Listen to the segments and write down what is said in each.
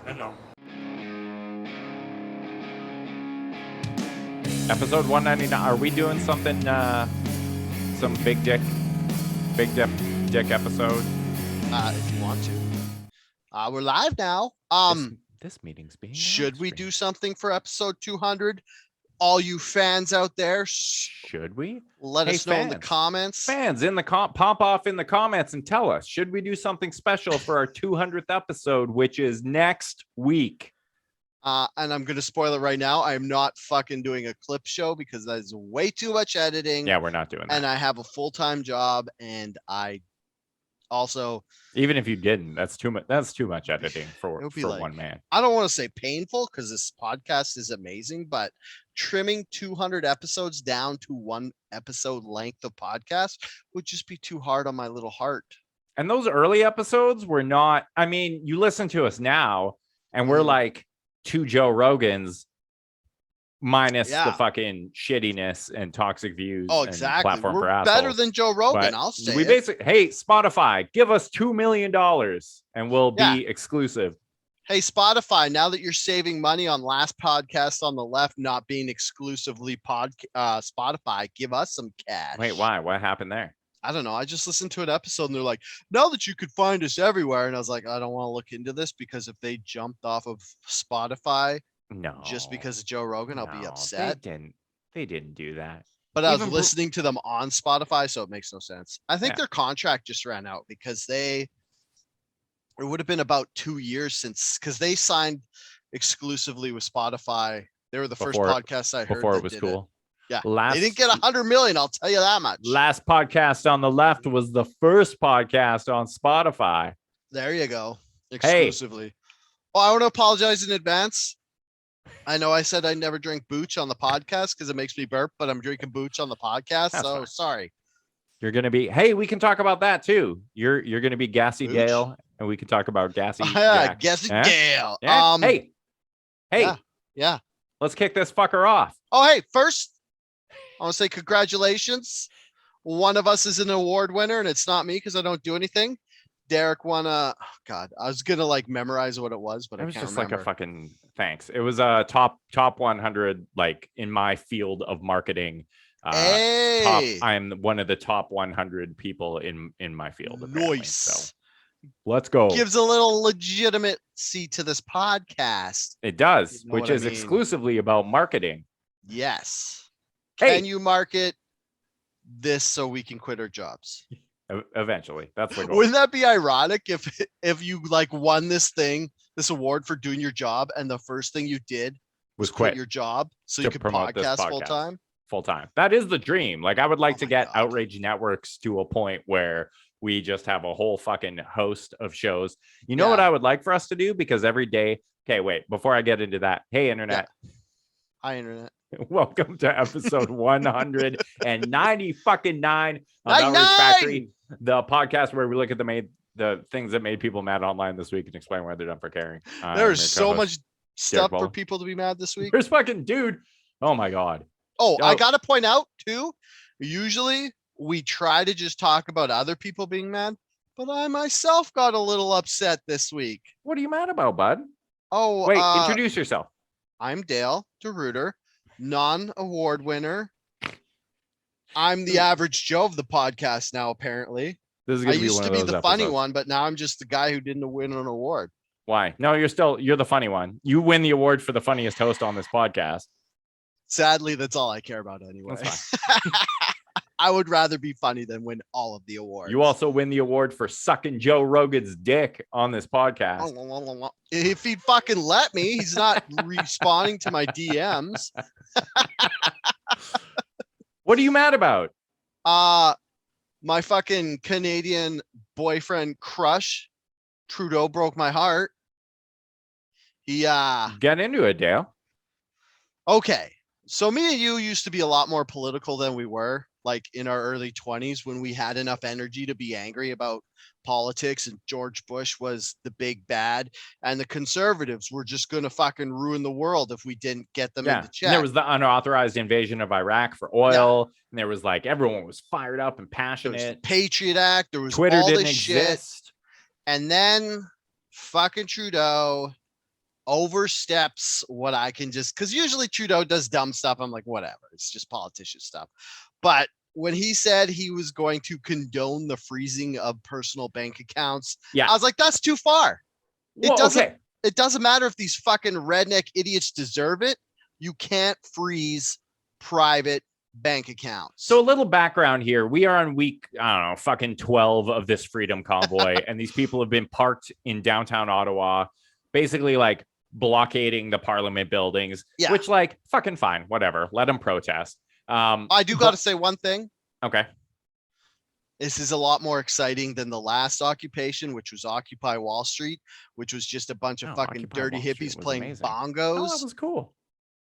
I know. Episode 199. Are we doing something? Some big dick episode? If you want to. We're live now. This meeting's being. Should we do something for episode 200? All you fans out there, should we? Let us know in the comments. Fans in the pop off in the comments and tell us. Should we do something special for our 200th episode, which is next week? And I'm going to spoil it right now. I'm not fucking doing a clip show because that is way too much editing. Yeah, we're not doing that. And I have a full-time job, and I also, even if you didn't, that's too much. That's too much editing for like, one man. I don't want to say painful because this podcast is amazing, but trimming 200 episodes down to one episode length of podcast would just be too hard on my little heart. And those early episodes were not. I mean, you listen to us now, and we're like two Joe Rogans minus the fucking shittiness and toxic views. Oh, exactly. And platform we're for assholes. better than Joe Rogan. I'll say we basically, hey, Spotify, give us $2 million and we'll be exclusive. Hey, Spotify, now that you're saving money on last podcast on the left not being exclusively Spotify, give us some cash. Wait, why? What happened there? I don't know. I just listened to an episode and they're like, now that you could find us everywhere. And I was like, I don't want to look into this because if they jumped off of Spotify, just because of Joe Rogan, I'll be upset. They didn't do that. But I was listening to them on Spotify, so it makes no sense. I think their contract just ran out because it would have been about 2 years since, because they signed exclusively with Spotify. They were the first podcast I heard before it was cool. Yeah, they didn't get 100 million. I'll tell you that much. Last podcast on the left was the first podcast on Spotify. There you go. Exclusively. Hey. Oh, I want to apologize in advance. I know I said I never drink booch on the podcast because it makes me burp, but I'm drinking booch on the podcast. That's so fine. Sorry. You're going to be, hey, we can talk about that too. You're going to be Gassy booch? Dale, and we can talk about Gassy. Gassy Dale. Yeah? Hey. Yeah. Let's kick this fucker off. Oh, hey, first, I want to say congratulations. One of us is an award winner, and it's not me because I don't do anything. Derek won I was gonna like memorize what it was, but it was I can't just remember. Like a fucking thanks. It was a top 100, like in my field of marketing. I'm one of the top 100 people in my field. Nice. So let's go. Gives a little legitimacy to this podcast. It does, which is exclusively about marketing. Yes. Hey. Can you market this so we can quit our jobs? Eventually, that's the goal. Wouldn't that be ironic if you like won this award for doing your job, and the first thing you did was quit your job so you could podcast full time? That is the dream. Like, I would like to get Outrage Networks to a point where we just have a whole fucking host of shows. You know what I would like for us to do? Because every day, okay, wait, before I get into that, hey, internet. Yeah. Hi, internet. Welcome to episode 190 fucking 9 of Outrage Factory, the podcast where we look at the things that made people mad online this week and explain why they're done for caring. There's so much stuff for people to be mad this week. There's fucking dude. Oh my God. Oh, I gotta point out too. Usually we try to just talk about other people being mad, but I myself got a little upset this week. What are you mad about, bud? Oh, wait, introduce yourself. I'm Dale DeRuiter, non-award winner. I'm the average Joe of the podcast now, apparently. This is I used to be the funny one, but now I'm just the guy who didn't win an award. Why? No, you're the funny one. You win the award for the funniest host on this podcast. Sadly, that's all I care about anyway. I would rather be funny than win all of the awards. You also win the award for sucking Joe Rogan's dick on this podcast. If he'd fucking let me, he's not responding to my DMs. What are you mad about? My fucking Canadian boyfriend crush, Trudeau, broke my heart. Get into it, Dale. Okay. So me and you used to be a lot more political than we were, like in our early 20s, when we had enough energy to be angry about politics and George Bush was the big bad and the conservatives were just going to fucking ruin the world if we didn't get them into check. And there was the unauthorized invasion of Iraq for oil. And there was like, everyone was fired up and passionate. There was the Patriot Act. There was Twitter all didn't this exist. Shit. And then fucking Trudeau oversteps what I can just, because usually Trudeau does dumb stuff. I'm like, whatever, it's just politician stuff. But when he said he was going to condone the freezing of personal bank accounts, Yeah. I was like, that's too far. Well, It doesn't matter if these fucking redneck idiots deserve it. You can't freeze private bank accounts. So a little background here. We are on week, I don't know, fucking 12 of this freedom convoy. And these people have been parked in downtown Ottawa, basically like blockading the parliament buildings, which like fucking fine, whatever. Let them protest. I do got to say one thing. Okay. This is a lot more exciting than the last occupation, which was Occupy Wall Street, which was just a bunch of fucking Occupy dirty Wall Street hippies was playing amazing. bongos. Oh, that was cool.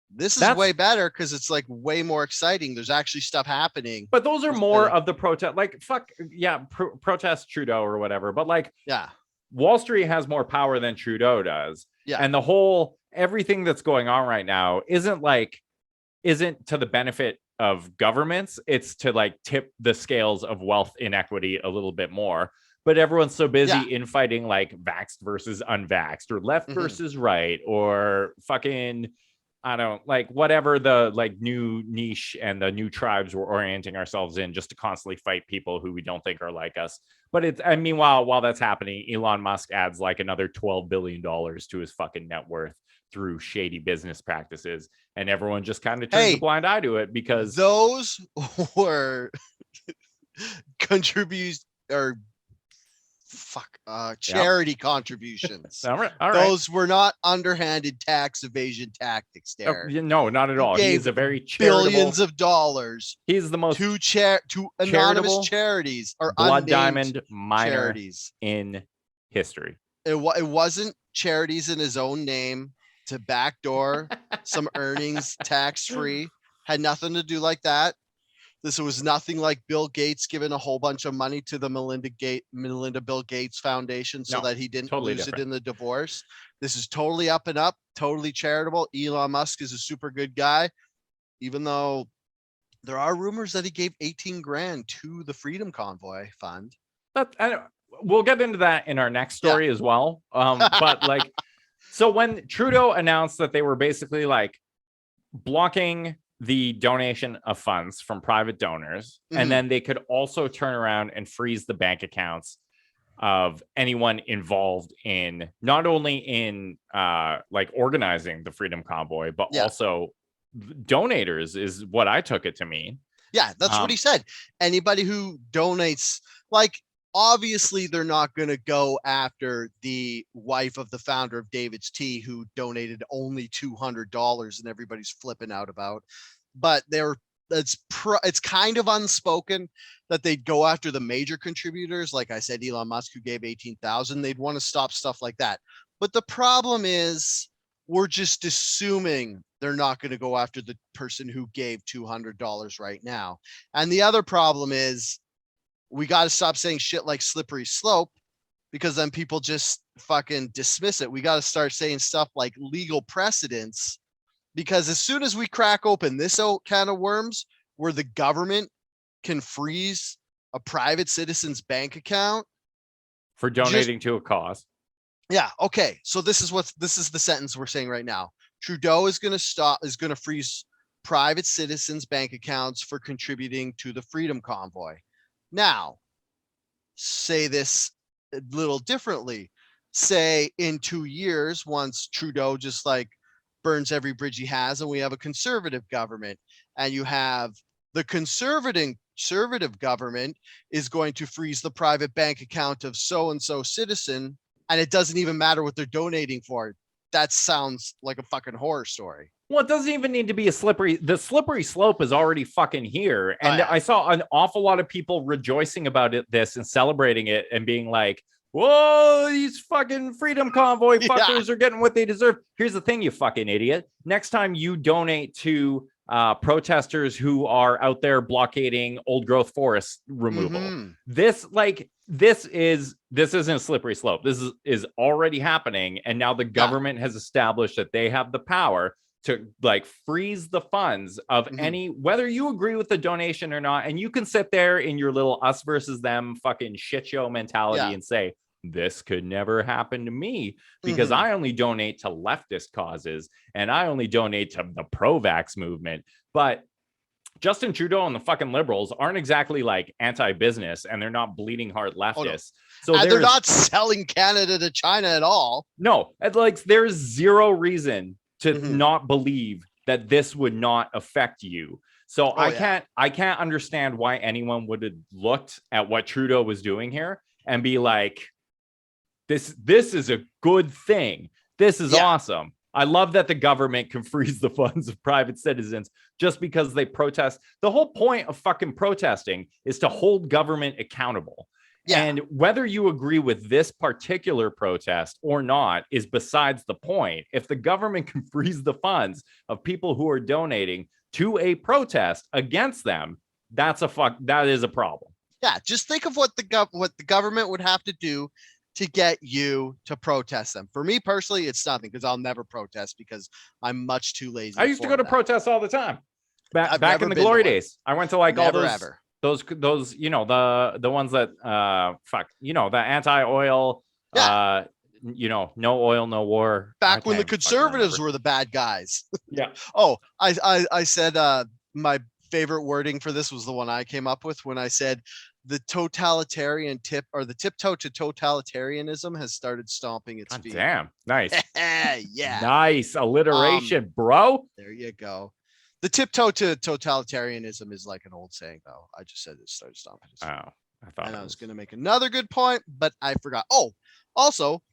This is way better because it's like way more exciting. There's actually stuff happening. But those are more of the protest, like fuck yeah, protest Trudeau or whatever. But like, yeah, Wall Street has more power than Trudeau does. Yeah, and the whole everything that's going on right now isn't to the benefit of governments. It's to like tip the scales of wealth inequity a little bit more. But everyone's so busy infighting like vaxxed versus unvaxxed or left versus right or fucking, I don't like whatever the like new niche and the new tribes we're orienting ourselves in just to constantly fight people who we don't think are like us. But it's, I mean, while that's happening, Elon Musk adds like another $12 billion to his fucking net worth through shady business practices. And everyone just kind of turns a blind eye to it because those were contributes or charity contributions. All right. Those were not underhanded tax evasion tactics there. No, not at all. He is a very charitable, billions of dollars. He's the most to anonymous charities or Blood Diamond minor charities in history. It wasn't charities in his own name to backdoor some earnings tax-free. Had nothing to do like that. This was nothing like Bill Gates giving a whole bunch of money to the Melinda Bill Gates Foundation so that he didn't lose it in the divorce. This is totally up and up, totally charitable. Elon Musk is a super good guy, even though there are rumors that he gave 18 grand to the Freedom Convoy Fund. We'll get into that in our next story as well. But like, so when Trudeau announced that they were basically like blocking the donation of funds from private donors, and then they could also turn around and freeze the bank accounts of anyone involved in not only in like organizing the Freedom Convoy, but also donators is what I took it to mean. Yeah, that's what he said. Anybody who donates, like, obviously they're not going to go after the wife of the founder of David's Tea who donated only $200 and everybody's flipping out about, but it's kind of unspoken that they'd go after the major contributors. Like I said, Elon Musk, who gave 18,000, they'd want to stop stuff like that. But the problem is we're just assuming they're not going to go after the person who gave $200 right now. And the other problem is we got to stop saying shit like slippery slope, because then people just fucking dismiss it. We got to start saying stuff like legal precedents, because as soon as we crack open this can of worms where the government can freeze a private citizen's bank account for donating to a cause. Yeah. Okay. So this is the sentence we're saying right now. Trudeau is going to freeze private citizens' bank accounts for contributing to the Freedom Convoy. Now, say this a little differently. Say in 2 years, once Trudeau just like burns every bridge he has, and we have a conservative government, and you have the conservative government is going to freeze the private bank account of so-and-so citizen, and it doesn't even matter what they're donating for. That sounds like a fucking horror story. Well, it doesn't even need to be the slippery slope is already fucking here. And I saw an awful lot of people rejoicing about this and celebrating it and being like, whoa, these fucking Freedom Convoy fuckers are getting what they deserve. Here's the thing, you fucking idiot. Next time you donate to protesters who are out there blockading old growth forest removal, this isn't a slippery slope. This is already happening. And now the government has established that they have the power to like freeze the funds of any, whether you agree with the donation or not. And you can sit there in your little us versus them fucking shit show mentality and say, this could never happen to me because Mhm. I only donate to leftist causes and I only donate to the pro-vax movement. But Justin Trudeau and the fucking liberals aren't exactly like anti-business, and they're not bleeding heart Oh, no. leftists. So And they're there's not selling Canada to China at all. no, like there's zero reason to Mhm. not believe that this would not affect you. So Oh, yeah. I can't understand why anyone would have looked at what Trudeau was doing here and be like, this is a good thing. This is Yeah. awesome. I love that the government can freeze the funds of private citizens just because they protest. The whole point of fucking protesting is to hold government accountable. Yeah. And whether you agree with this particular protest or not is besides the point. If the government can freeze the funds of people who are donating to a protest against them, that is a problem. Yeah, just think of what the government would have to do to get you to protest them. For me personally, it's nothing because I'll never protest because I'm much too lazy. I used to go to protests all the time. I've Back never in the been to glory one. days. I went to like Never, all ever. those you know, the ones that the anti-oil Yeah. No oil, no war. Back when the conservatives were the bad guys. Yeah. Oh, I said my favorite wording for this was the one I came up with when I said the totalitarian the tiptoe to totalitarianism has started stomping its feet. Damn. Nice. Yeah. Nice alliteration, bro. There you go. The tiptoe to totalitarianism is like an old saying, though. I just said it started stomping its feet. Oh, I thought I was going to make another good point, but I forgot. Oh, also,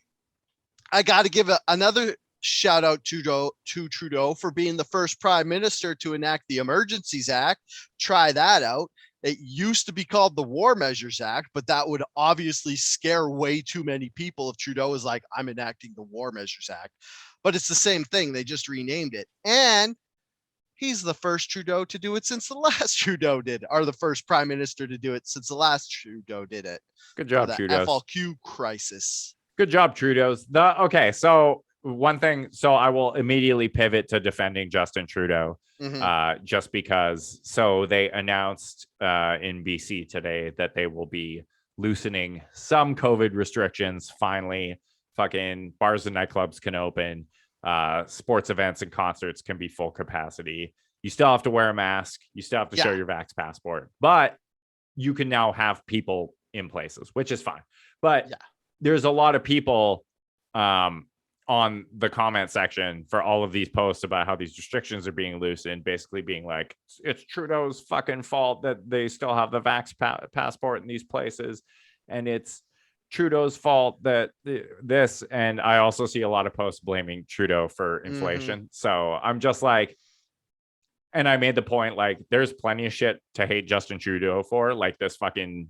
I got to give another shout out to Trudeau for being the first prime minister to enact the Emergencies Act. Try that out. It used to be called the War Measures Act, but that would obviously scare way too many people if Trudeau was like, I'm enacting the War Measures Act. But it's the same thing. They just renamed it. And he's the first Trudeau to do it since the last Trudeau did it, or the first prime minister to do it since the last Trudeau did it. Good job, Trudeau. FLQ crisis. Good job, Trudeau's. Okay, so one thing, so I will immediately pivot to defending Justin Trudeau, just because. So they announced in BC today that they will be loosening some COVID restrictions. Finally, fucking bars and nightclubs can open. Sports events and concerts can be full capacity. You still have to wear a mask. You still have to show your vax passport, but you can now have people in places, which is fine. But there's a lot of people on the comment section for all of these posts about how these restrictions are being loosened, basically being like, it's Trudeau's fucking fault that they still have the vax passport in these places. And it's Trudeau's fault that this, and I also see a lot of posts blaming Trudeau for inflation. So I'm just like, and I made the point, like, there's plenty of shit to hate Justin Trudeau for, like this fucking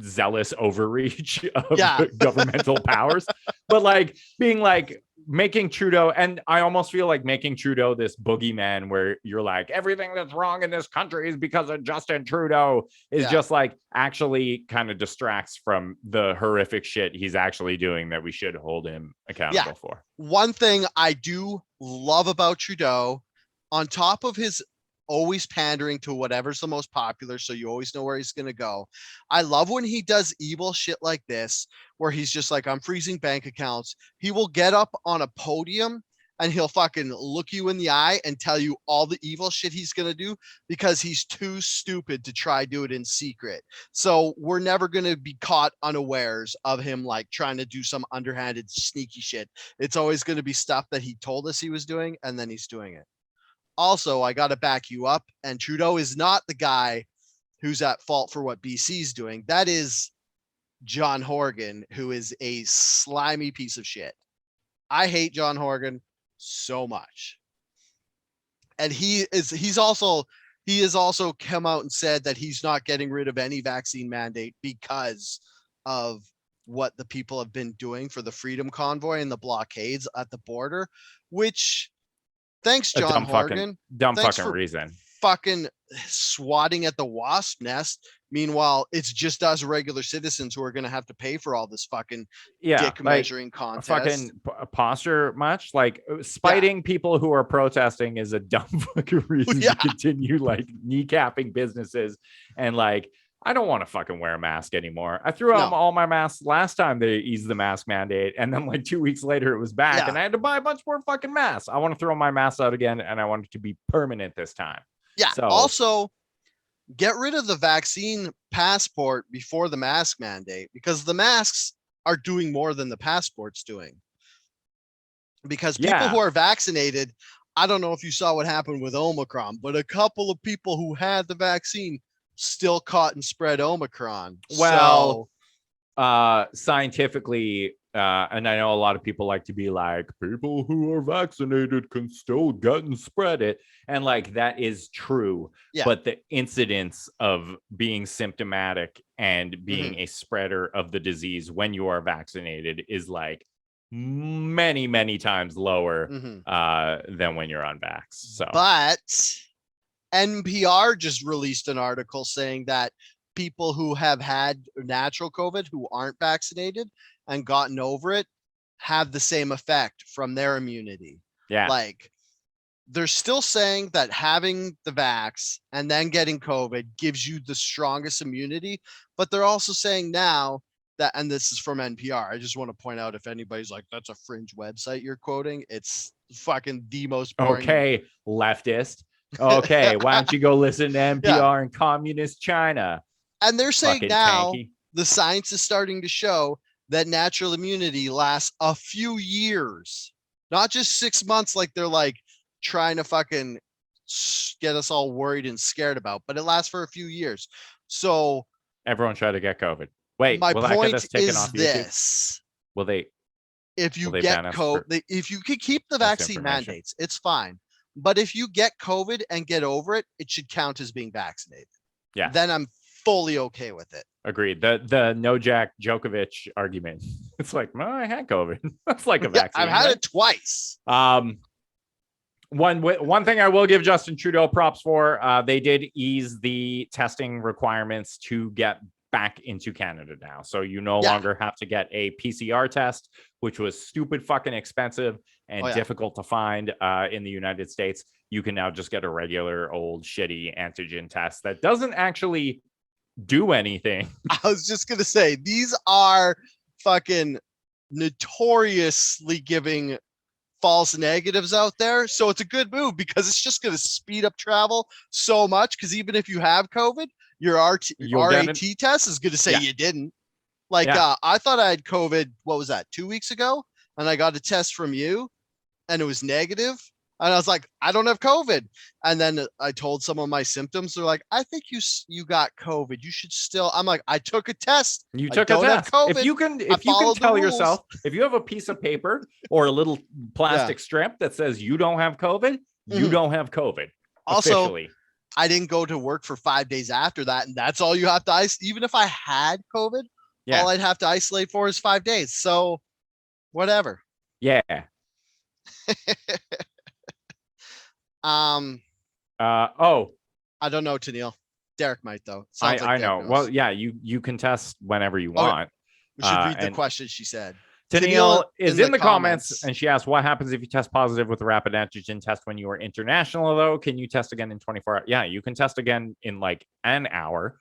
zealous overreach of governmental powers, but like being like making Trudeau, and I almost feel like making Trudeau this boogeyman where you're like, everything that's wrong in this country is because of Justin Trudeau, is just like actually kind of distracts from the horrific shit he's actually doing that we should hold him accountable for. One thing I do love about Trudeau, on top of his always pandering to whatever's the most popular, so you always know where he's going to go. I love when he does evil shit like this, where he's just like, I'm freezing bank accounts. He will get up on a podium and he'll fucking look you in the eye and tell you all the evil shit he's going to do because he's too stupid to try do it in secret. So we're never going to be caught unawares of him like trying to do some underhanded sneaky shit. It's always going to be stuff that he told us he was doing and then he's doing it. Also, I got to back you up, and Trudeau is not the guy who's at fault for what BC's doing. That is John Horgan, who is a slimy piece of shit. I hate John Horgan so much. And he has also come out and said that he's not getting rid of any vaccine mandate because of what the people have been doing for the Freedom Convoy and the blockades at the border, which thanks, John Horgan. Dumb fucking reason. Fucking swatting at the wasp nest. Meanwhile, it's just us regular citizens who are going to have to pay for all this fucking dick measuring contest. Fucking posture much. Like spiting people who are protesting is a dumb fucking reason to continue like kneecapping businesses and like I don't want to fucking wear a mask anymore. I threw out No. all my masks last time they eased the mask mandate. And then like 2 weeks later, it was back and I had to buy a bunch more fucking masks. I want to throw my masks out again and I want it to be permanent this time. Yeah. So also, get rid of the vaccine passport before the mask mandate, because the masks are doing more than the passport's doing. Because people who are vaccinated, I don't know if you saw what happened with Omicron, but a couple of people who had the vaccine still caught and spread Omicron. Well, scientifically, and I know a lot of people like to be like, people who are vaccinated can still get and spread it. And like, that is true. Yeah. But the incidence of being symptomatic and being a spreader of the disease when you are vaccinated is like many, many times lower than when you're unvaxxed. So, but NPR just released an article saying that people who have had natural COVID who aren't vaccinated and gotten over it have the same effect from their immunity. Yeah. Like, they're still saying that having the vax and then getting COVID gives you the strongest immunity, but they're also saying now that, and this is from NPR, I just want to point out, if anybody's like, that's a fringe website you're quoting, it's fucking the most boring. Okay, leftist. Okay, why don't you go listen to NPR in communist China? And they're saying now the science is starting to show that natural immunity lasts a few years, not just 6 months like they're like trying to fucking get us all worried and scared about, but it lasts for a few years. So everyone try to get COVID. Wait, my point is this: will they? If you get COVID, if you could keep the vaccine mandates, it's fine. But if you get COVID and get over it, it should count as being vaccinated. Yeah. Then I'm fully okay with it. Agreed. The Novak Djokovic argument. It's like, well, I had COVID. That's like a vaccine. I've had it twice. One thing I will give Justin Trudeau props for, they did ease the testing requirements to get back into Canada now. So you no longer have to get a PCR test, which was stupid fucking expensive and difficult to find in the United States. You can now just get a regular old shitty antigen test that doesn't actually do anything. I was just going to say, these are fucking notoriously giving false negatives out there. So it's a good move because it's just going to speed up travel so much. Because even if you have COVID, your RAT test is going to say you didn't. Like, I thought I had COVID, what was that, 2 weeks ago? And I got a test from you and it was negative. And I was like, I don't have COVID. And then I told some of my symptoms. They're like, I think you got COVID. You should still. I'm like, I took a test. You took a test. If you can tell yourself, if you have a piece of paper or a little plastic strip that says you don't have COVID, you don't have COVID. Also, officially. I didn't go to work for 5 days after that. And that's all you have to isolate. Even if I had COVID, all I'd have to isolate for is 5 days. So whatever. Yeah. I don't know, Tennille. Derek might though. I know. Knows. Well, yeah, you can test whenever you want. We should read the question she said. Tennille is in the comments and she asked, what happens if you test positive with a rapid antigen test when you are international though? Can you test again in 24 hours? Yeah, you can test again in like an hour.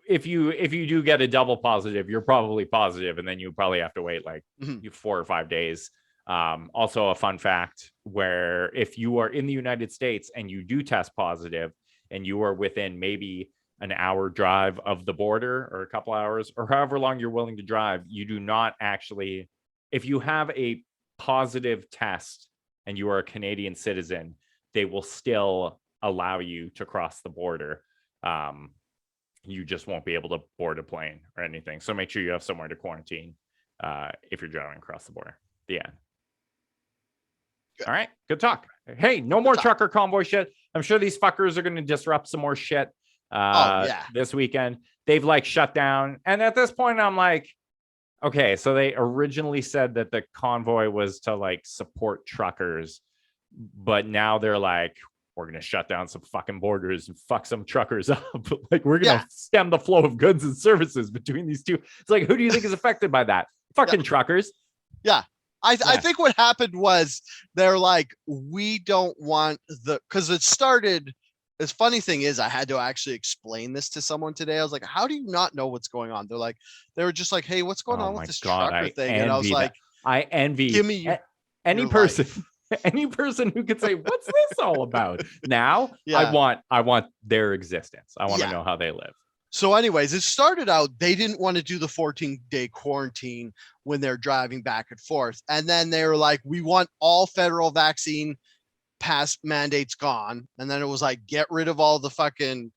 If you do get a double positive, you're probably positive, and then you probably have to wait like 4 or 5 days. Also a fun fact, where if you are in the United States and you do test positive and you are within maybe an hour drive of the border or a couple hours or however long you're willing to drive, you do not actually, if you have a positive test and you are a Canadian citizen, they will still allow you to cross the border. You just won't be able to board a plane or anything. So make sure you have somewhere to quarantine if you're driving across the border. The end. All right, good talk. Hey, no more trucker convoy shit. I'm sure these fuckers are going to disrupt some more shit this weekend. They've like shut down. And at this point, I'm like, okay, so they originally said that the convoy was to like support truckers, but now they're like, we're going to shut down some fucking borders and fuck some truckers up. Like, we're going to stem the flow of goods and services between these two. It's like, who do you think is affected by that? Fucking truckers. Yeah. I think what happened was they're like, we don't want because it started It's funny thing is I had to actually explain this to someone today. I was like, how do you not know what's going on? They were just like, hey, what's going Oh on with my this God, trucker I thing? And I was envy that. like, I envy give me any your person, life. any person who could say, "What's this all about?" Now, Yeah. I want their existence. I want to Yeah. know how they live. So, anyways, it started out they didn't want to do the 14-day quarantine when they're driving back and forth. And then they were like, we want all federal vaccine pass mandates gone. And then it was like, get rid of all the fucking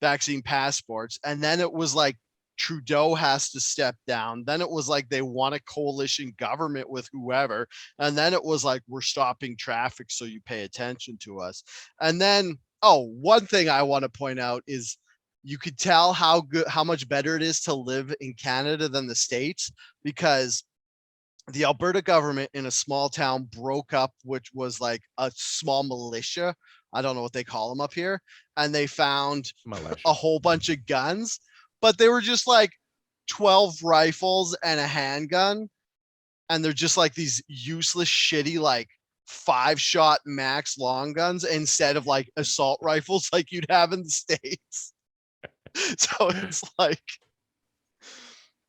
vaccine passports. And then it was like, Trudeau has to step down. Then it was like they want a coalition government with whoever. And then it was like, we're stopping traffic so you pay attention to us. And then, oh, one thing I want to point out is you could tell how much better it is to live in Canada than the States, because the Alberta government in a small town broke up, which was like a small militia. I don't know what they call them up here. And they found Militia. a whole bunch of guns, but they were just like 12 rifles and a handgun. And they're just like these useless, shitty, like 5-shot max long guns instead of like assault rifles like you'd have in the States. So it's like,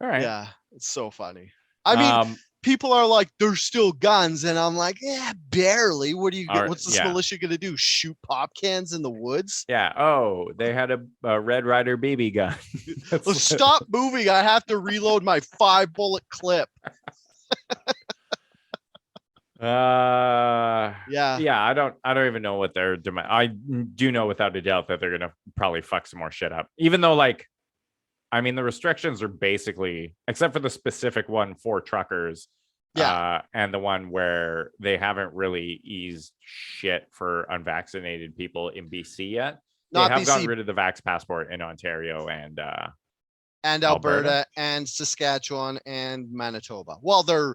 All right. yeah, it's so funny. I mean, people are like, there's still guns, and I'm like, yeah, barely. What do you get? What's this militia gonna do? Shoot pop cans in the woods? Yeah. Oh, they had a Red Ryder BB gun. Well, stop moving. I have to reload my 5-bullet clip. Yeah, I don't even know what their demand. I do know without a doubt that they're gonna probably fuck some more shit up, even though, like, I mean, the restrictions are basically, except for the specific one for truckers, and the one where they haven't really eased shit for unvaccinated people in BC yet. They have gotten rid of the vax passport in Ontario and Alberta and Saskatchewan and Manitoba. Well, they're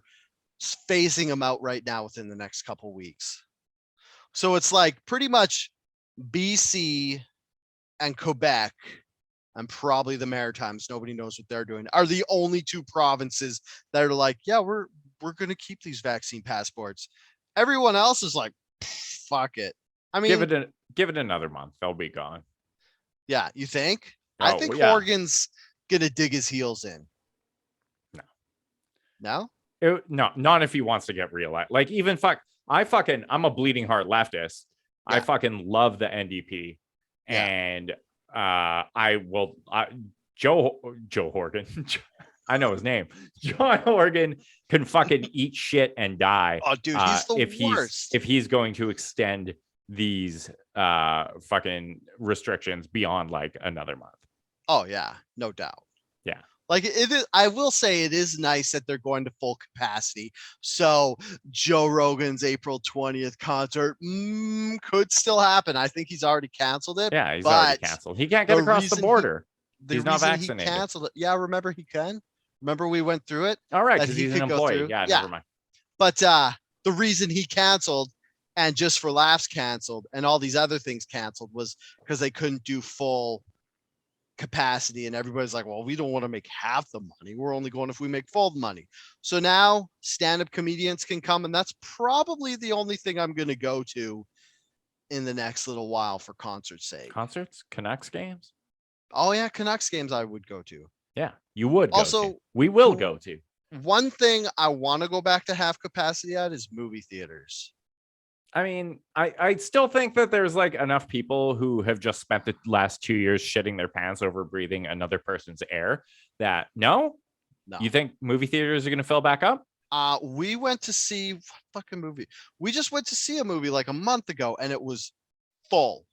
phasing them out right now within the next couple weeks. So it's like pretty much BC and Quebec, and probably the Maritimes, nobody knows what they're doing, are the only two provinces that are like, yeah, we're going to keep these vaccine passports. Everyone else is like, fuck it. I mean, give it another month. They'll be gone. Yeah, you think? I think Horgan's going to dig his heels in. No? No, not if he wants to get reelected. Like, even I'm a bleeding heart leftist. Yeah. I fucking love the NDP. Yeah. And Joe Horgan. I know his name. John Horgan can fucking eat shit and die. Oh, dude, he's the worst. If he's going to extend these fucking restrictions beyond like another month. Oh yeah, no doubt. Yeah. Like it is, I will say it is nice that they're going to full capacity. So Joe Rogan's April 20th concert could still happen. I think he's already canceled it. Yeah, he's already canceled. He can't get across the border. He's not vaccinated. He canceled it. Yeah, remember he can. Remember we went through it. All right, because he's an employee. Yeah, never mind. But the reason he canceled and Just for Laughs canceled and all these other things canceled was because they couldn't do full capacity, and everybody's like, well, we don't want to make half the money, we're only going if we make full money. So now stand-up comedians can come, and that's probably the only thing I'm going to go to in the next little while for concerts' sake. Concerts? Canucks games? Oh yeah, Canucks games I would go to. Yeah, you would also we will go to. One thing I want to go back to half capacity at is movie theaters. I mean, I still think that there's like enough people who have just spent the last 2 years shitting their pants over breathing another person's air that no. You think movie theaters are going to fill back up? We went to see fucking movie. We just went to see a movie like a month ago and it was full.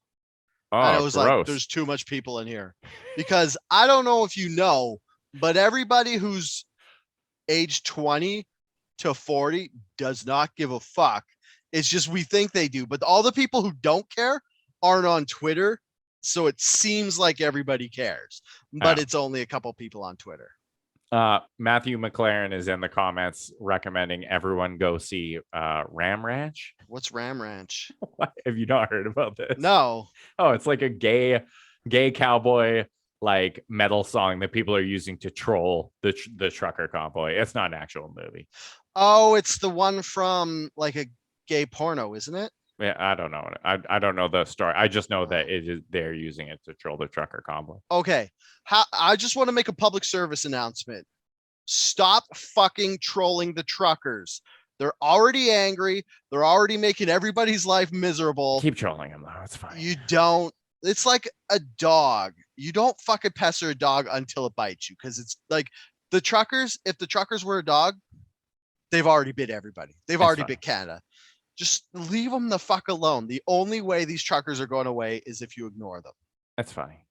Oh, and it was like, there's too much people in here. Because I don't know if you know, but everybody who's age 20 to 40 does not give a fuck. It's just we think they do, but all the people who don't care aren't on Twitter, so it seems like everybody cares, but it's only a couple people on Twitter. Matthew McLaren is in the comments recommending everyone go see Ram Ranch. What's Ram Ranch? What? Have you not heard about this? No. Oh, it's like a gay cowboy like metal song that people are using to troll the trucker convoy. It's not an actual movie. Oh, it's the one from like a gay porno, isn't it? Yeah, I don't know. I don't know the story. I just know that they're using it to troll the trucker convoy. Okay. I just want to make a public service announcement. Stop fucking trolling the truckers. They're already angry. They're already making everybody's life miserable. Keep trolling them though. It's fine. You don't. It's like a dog. You don't fucking pester a dog until it bites you, because it's like the truckers. If the truckers were a dog, they've already bit everybody. They've already bit Canada. Just leave them the fuck alone. The only way these truckers are going away is if you ignore them. That's funny.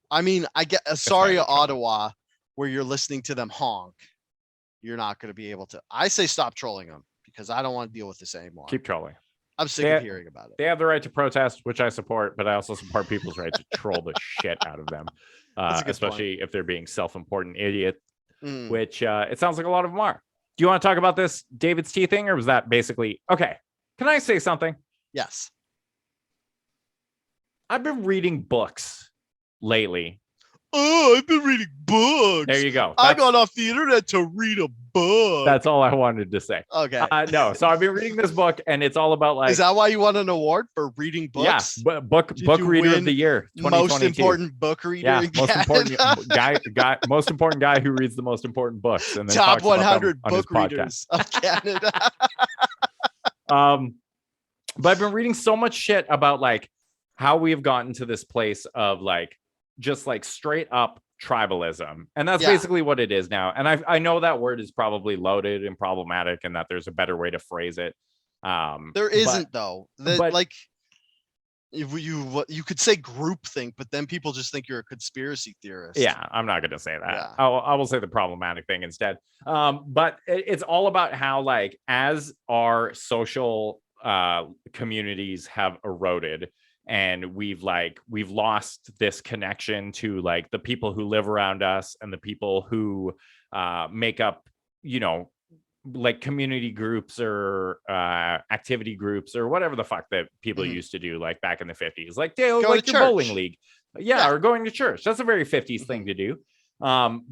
I mean, I get sorry, Ottawa, where you're listening to them honk. You're not going to be able to. I say stop trolling them, because I don't want to deal with this anymore. Keep trolling. I'm sick of hearing about it. They have the right to protest, which I support, but I also support people's right to troll the shit out of them, especially if they're being self-important idiots, which it sounds like a lot of them are. Do you want to talk about this David's Tea thing, or was that basically okay? Can I say something? Yes. I've been reading books lately. Oh, I've been reading books. There you go. I got off the internet to read a book. That's all I wanted to say. Okay. No, so I've been reading this book, and it's all about like. Is that why you won an award for reading books? Yeah, book reader of the year, 2022. Most important book reader. Yeah, in most Canada. important most important guy who reads the most important books, and then top talks about 100 them book readers of Canada. But I've been reading so much shit about like how we have gotten to this place of like just like straight up tribalism, and that's basically what it is now. And I know that word is probably loaded and problematic, and that there's a better way to phrase it. There isn't though. Like you could say groupthink, but then people just think you're a conspiracy theorist. Yeah, I'm not gonna say that. Yeah. I will say the problematic thing instead. But it's all about how like as our social communities have eroded, and we've lost this connection to like the people who live around us and the people who make up, you know, like community groups or activity groups or whatever the fuck that people used to do like back in the 50s, like your bowling league. Yeah, or going to church. That's a very 50s thing to do.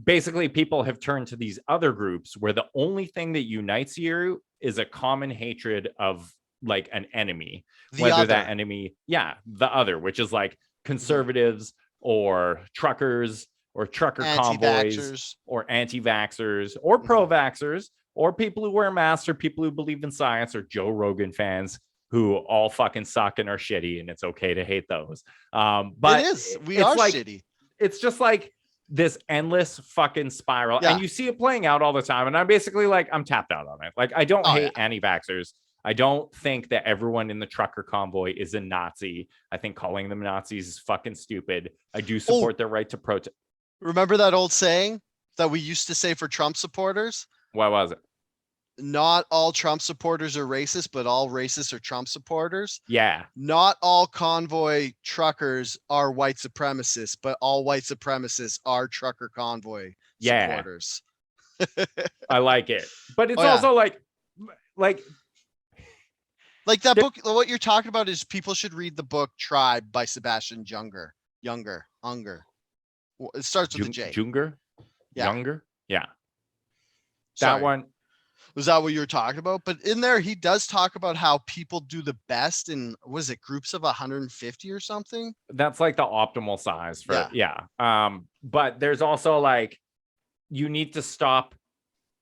Basically people have turned to these other groups where the only thing that unites you is a common hatred of like an enemy, that enemy, the other, which is like conservatives or truckers or trucker convoys or anti-vaxxers or pro-vaxxers or people who wear masks or people who believe in science or Joe Rogan fans who all fucking suck and are shitty, and it's okay to hate those. But it is. We are like, shitty. It's just like this endless fucking spiral, and you see it playing out all the time. And I'm basically like, I'm tapped out on it. Like, I don't hate anti-vaxxers. I don't think that everyone in the trucker convoy is a Nazi. I think calling them Nazis is fucking stupid. I do support their right to protest. Remember that old saying that we used to say for Trump supporters? What was it? Not all Trump supporters are racist, but all racists are Trump supporters. Yeah. Not all convoy truckers are white supremacists, but all white supremacists are trucker convoy supporters. I like it. But it's also like that book. What you're talking about is people should read the book Tribe by Sebastian Junger. It starts with a J. Junger? Yeah. Younger? Yeah. Sorry. That one. Was that what you were talking about? But in there, he does talk about how people do the best in, was it groups of 150 or something? That's like the optimal size for but there's also like, you need to stop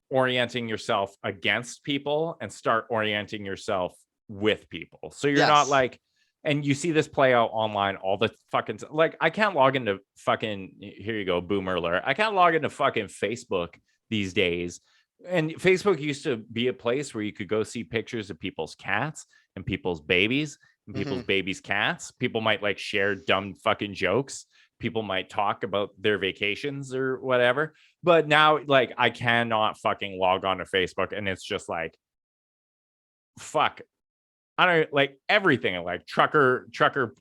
orienting yourself against people and start orienting yourself with people. So you're not like, and you see this play out online all the fucking, like, I can't log into fucking, here you go, boomer alert. I can't log into fucking Facebook these days. And Facebook used to be a place where you could go see pictures of people's cats and people's babies and people's babies' cats. People might like share dumb fucking jokes. People might talk about their vacations or whatever. But now, like, I cannot fucking log on to Facebook, and it's just like, fuck. I don't like everything, like trucker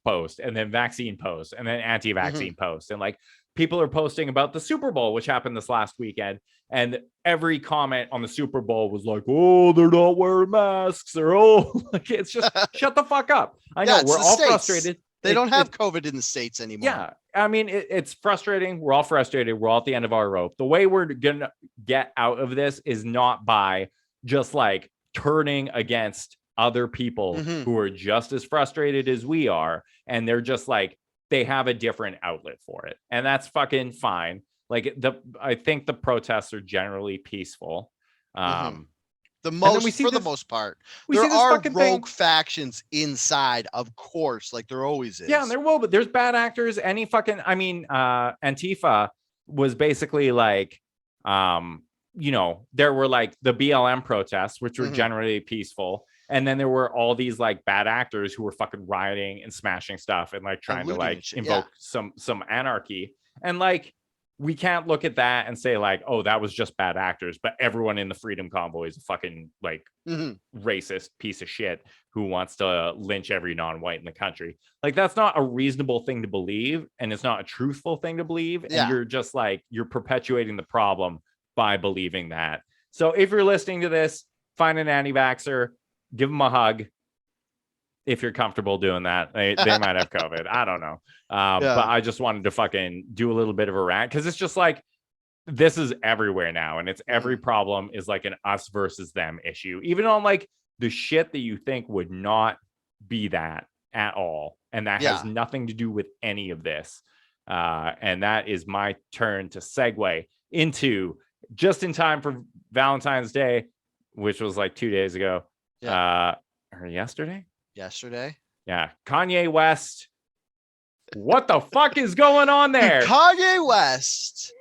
post, and then vaccine post, and then anti-vaccine post, and like people are posting about the Super Bowl, which happened this last weekend, and every comment on the Super Bowl was like, "Oh, they're not wearing masks," or "Oh," like it's just shut the fuck up. I know we're all frustrated. They don't have COVID in the States anymore. Yeah, I mean it's frustrating. We're all frustrated. We're all at the end of our rope. The way we're gonna get out of this is not by just like turning against other people who are just as frustrated as we are, and they're just like, they have a different outlet for it, and that's fucking fine. Like I think the protests are generally peaceful. The most part, there are rogue factions inside, of course, like there always is. Yeah, and there will, but there's bad actors. Antifa was basically like, there were like the BLM protests, which were generally peaceful. And then there were all these like bad actors who were fucking rioting and smashing stuff and like trying to like invoke some anarchy. And like, we can't look at that and say like, oh, that was just bad actors, but everyone in the Freedom Convoy is a fucking like racist piece of shit who wants to lynch every non-white in the country. Like, that's not a reasonable thing to believe, and it's not a truthful thing to believe. And you're just like, you're perpetuating the problem by believing that. So if you're listening to this, find an anti-vaxxer, give them a hug. If you're comfortable doing that, they might have COVID. I don't know. But I just wanted to fucking do a little bit of a rant, because it's just like, this is everywhere now. And it's every problem is like an us versus them issue, even on like the shit that you think would not be that at all. And that has nothing to do with any of this. And that is my turn to segue into, just in time for Valentine's Day, which was like 2 days ago, or yesterday. Yeah. Kanye West. What the fuck is going on there? Kanye West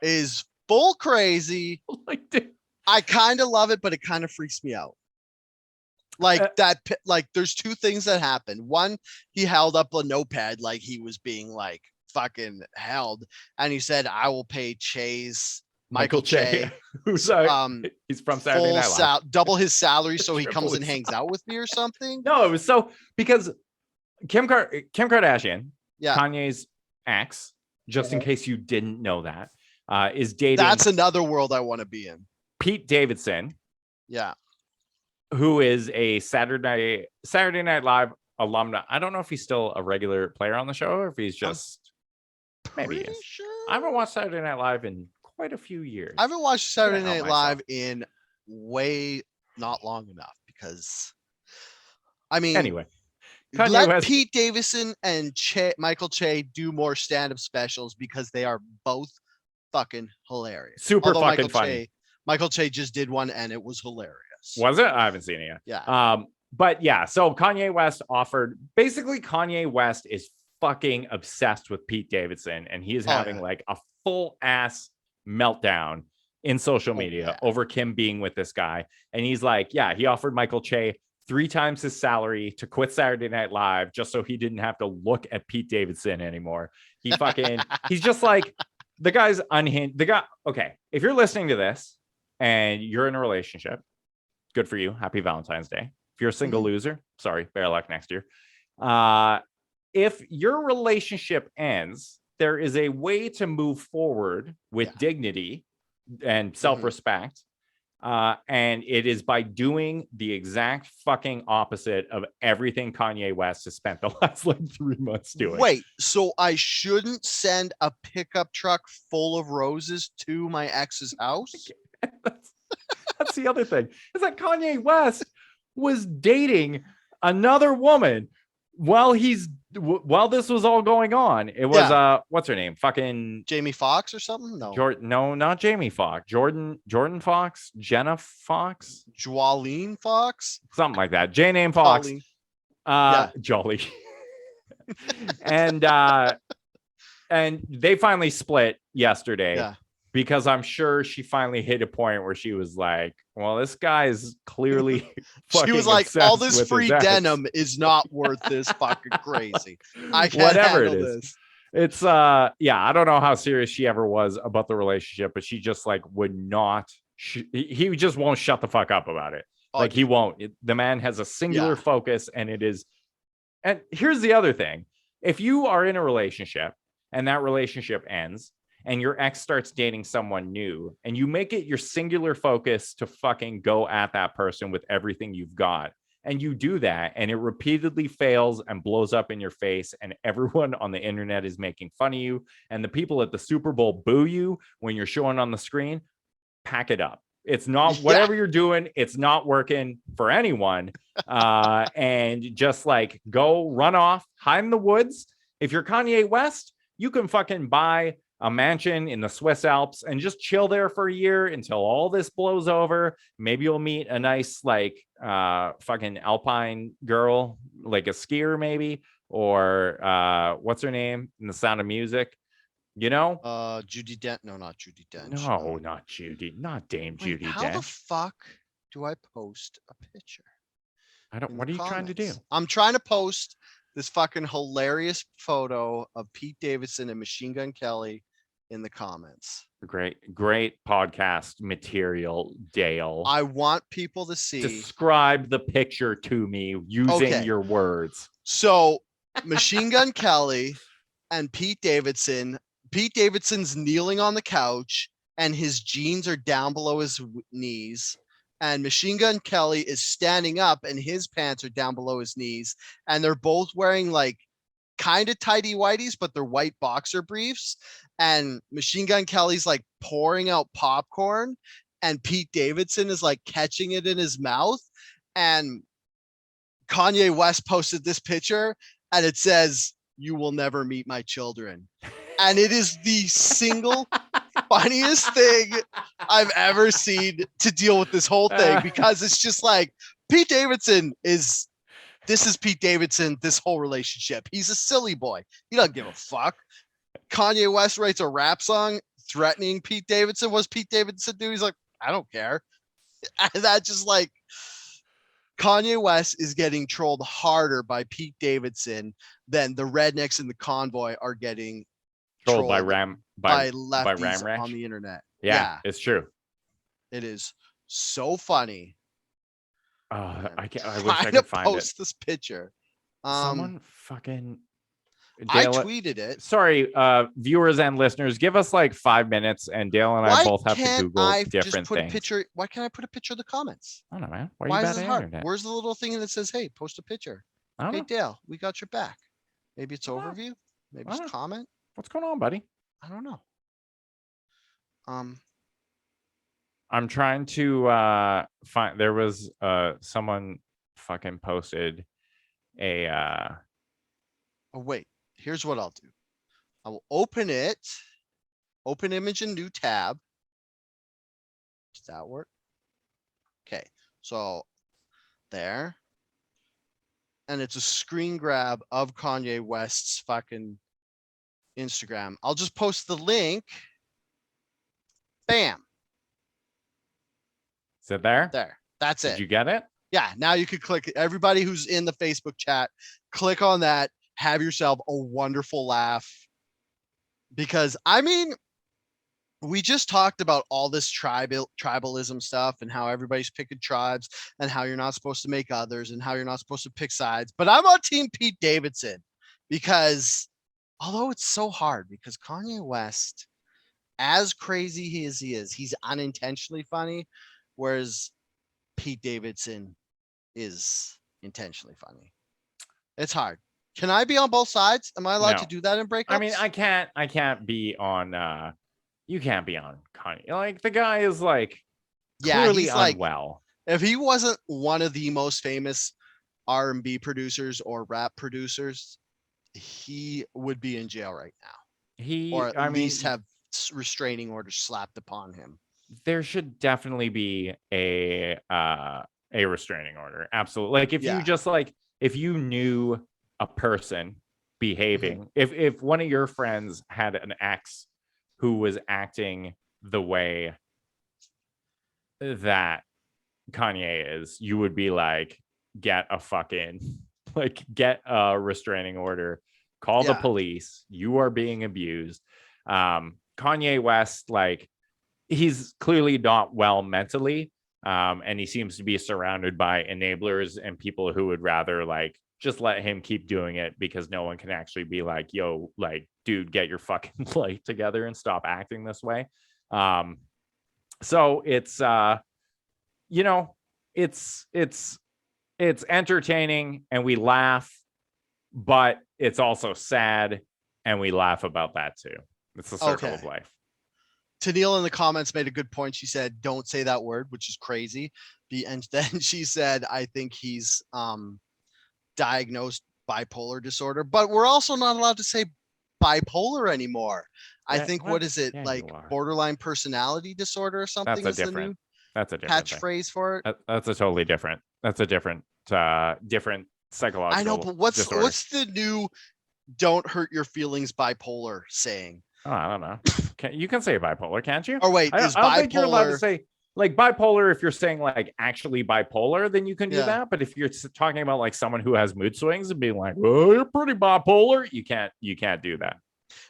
is full crazy. I kind of love it, but it kind of freaks me out. Like there's two things that happened. One, he held up a notepad like he was being like fucking held, and he said, I will pay Michael Che, who's he's from Saturday Night Live, double his salary so he comes and hangs out with me or something. No, it was so because Kim Kardashian, Kanye's ex, just in case you didn't know that, is dating. That's another world I want to be in. Pete Davidson, who is a Saturday Night Live alumna. I don't know if he's still a regular player on the show or if he's just maybe he is. Sure. I haven't watched Saturday Night Live in quite a few years. I haven't watched Saturday Night Live in not long enough, because anyway, let Pete Davidson and Michael Che do more stand-up specials, because they are both fucking hilarious. Super fucking funny. Michael Che just did one and it was hilarious. Was it? I haven't seen it yet. Yeah. But yeah, so Kanye West Kanye West is fucking obsessed with Pete Davidson, and he is having like a full ass meltdown in social media over Kim being with this guy. And he's like, he offered Michael Che 3 times his salary to quit Saturday Night Live just so he didn't have to look at Pete Davidson anymore. He's just like, the guy's unhinged. Okay, if you're listening to this and you're in a relationship, good for you. Happy Valentine's Day. If you're a single loser, sorry, better luck next year. If your relationship ends, there is a way to move forward with dignity and self-respect. And it is by doing the exact fucking opposite of everything Kanye West has spent the last like 3 months doing. Wait, so I shouldn't send a pickup truck full of roses to my ex's house? That's the other thing. Is that Kanye West was dating another woman while this was all going on. It was what's her name? Fucking Jamie Foxx or something? No, not Jamie Foxx. Jordan Fox, Jenna Fox, Joaline Fox, something like that. J-name Fox. Jolly. And they finally split yesterday. Yeah. Because I'm sure she finally hit a point where she was like, well, this guy is clearly fucking she was like, all this free denim is not worth this fucking crazy. I can't whatever handle it is. This. It's I don't know how serious she ever was about the relationship, but she just like would not he just won't shut the fuck up about it. Like he won't. The man has a singular focus, and it is. And here's the other thing. If you are in a relationship and that relationship ends, and your ex starts dating someone new, and you make it your singular focus to fucking go at that person with everything you've got, and you do that, and it repeatedly fails and blows up in your face, and everyone on the internet is making fun of you, and the people at the Super Bowl boo you when you're showing on the screen, pack it up. It's not whatever you're doing. It's not working for anyone. And just like go run off, hide in the woods. If you're Kanye West, you can fucking buy a mansion in the Swiss Alps and just chill there for a year until all this blows over. Maybe you'll meet a nice like fucking alpine girl, like a skier maybe, or what's her name in The Sound of Music? You know? Judi Dench. No, not Judi Dench. No, not Judy. Not Dame Judi Dench. How the fuck do I post a picture? What are you trying to do? I'm trying to post this fucking hilarious photo of Pete Davidson and Machine Gun Kelly in the comments. Great podcast material, Dale. I want people to see. Describe the picture to me using your words. So, Machine Gun Kelly and Pete Davidson. Pete Davidson's kneeling on the couch and his jeans are down below his knees. And Machine Gun Kelly is standing up and his pants are down below his knees. And they're both wearing like kind of tighty whities, but they're white boxer briefs. And Machine Gun Kelly's like pouring out popcorn and Pete Davidson is like catching it in his mouth. And Kanye West posted this picture and it says, "You will never meet my children." And it is the single funniest thing I've ever seen to deal with this whole thing, because it's just like Pete Davidson is Pete Davidson, this whole relationship. He's a silly boy. He doesn't give a fuck. Kanye West writes a rap song threatening Pete Davidson. What's Pete Davidson do? He's like, I don't care. And that just like Kanye West is getting trolled harder by Pete Davidson than the rednecks in the convoy are getting trolled by lefties on the internet. Yeah, it's true. It is so funny. I wish I could find post this picture. Someone fucking I tweeted it. Sorry, viewers and listeners, give us like 5 minutes, and Dale and I both have to Google different things. Why can't I put a picture of the comments? I don't know, man. Why is it hard? Internet? Where's the little thing that says, "Hey, post a picture"? Hey, Dale, we got your back. Maybe it's overview. Maybe it's comment. What's going on, buddy? I don't know. I'm trying to find. There was someone fucking posted a. Oh wait. Here's what I'll do. I will open it, open image in new tab. Does that work? Okay, so there. And it's a screen grab of Kanye West's fucking Instagram. I'll just post the link. Bam. Is it there? There. That's it. Did you get it? Yeah, now you could click. Everybody who's in the Facebook chat, click on that. Have yourself a wonderful laugh, because I mean, we just talked about all this tribalism stuff and how everybody's picking tribes and how you're not supposed to make others and how you're not supposed to pick sides. But I'm on Team Pete Davidson, because although it's so hard, because Kanye West, as crazy as he is, he's unintentionally funny, whereas Pete Davidson is intentionally funny. It's hard. Can I be on both sides? Am I allowed to do that in breakups? I mean, I can't be on you can't be on Kanye. Like, the guy is like clearly unwell. Like, if he wasn't one of the most famous R&B producers or rap producers, he would be in jail right now. Or at least have restraining orders slapped upon him. There should definitely be a restraining order. Absolutely. Like, if you just like, if you knew a person behaving, if one of your friends had an ex who was acting the way that Kanye is, you would be like, get a restraining order, call the police, you are being abused. Kanye West, like, he's clearly not well mentally, and he seems to be surrounded by enablers and people who would rather like just let him keep doing it, because no one can actually be like, yo, like, dude, get your fucking life together and stop acting this way. So it's it's entertaining and we laugh, but it's also sad and we laugh about that too. It's the circle of life. Tennille in the comments made a good point. She said, "Don't say that word," which is crazy. And then she said, "I think he's diagnosed bipolar disorder," but we're also not allowed to say bipolar anymore. I think what is it, like borderline personality disorder or something? That's a different catchphrase for it. That's a totally different. That's a different psychological. I know, but what's disorder. What's the new "don't hurt your feelings" bipolar saying? Oh, I don't know. You can say bipolar, can't you? Or wait, I don't think you're allowed to say like bipolar. If you're saying like actually bipolar, then you can do that. But if you're talking about like someone who has mood swings and being like, "Oh, you're pretty bipolar," you can't do that.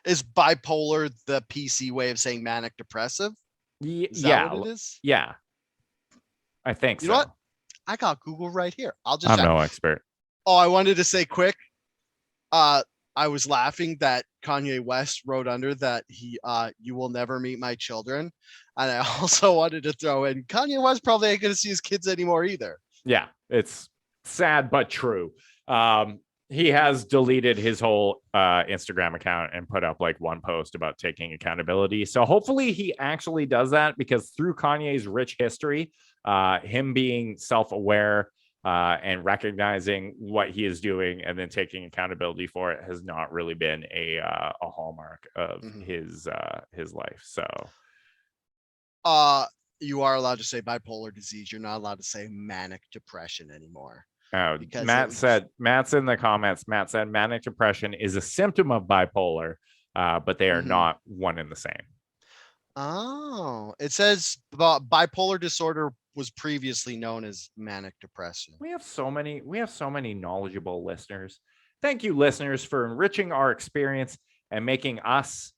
Is bipolar the PC way of saying manic depressive? Is that what it is? Yeah. I think so. You know what? I got Google right here. I'm no expert. Oh, I wanted to say quick. I was laughing that Kanye West wrote under that "you will never meet my children," and I also wanted to throw in Kanye West probably ain't gonna see his kids anymore either. Yeah, it's sad but true. He has deleted his whole Instagram account and put up like one post about taking accountability. So hopefully he actually does that, because through Kanye's rich history, him being self-aware and recognizing what he is doing and then taking accountability for it has not really been a hallmark of his life. So you are allowed to say bipolar disease. You're not allowed to say manic depression anymore. Oh, Matt's in the comments. Matt said manic depression is a symptom of bipolar, but they are not one and the same. Oh, it says bipolar disorder was previously known as manic depression. We have so many knowledgeable listeners. Thank you, listeners, for enriching our experience and making us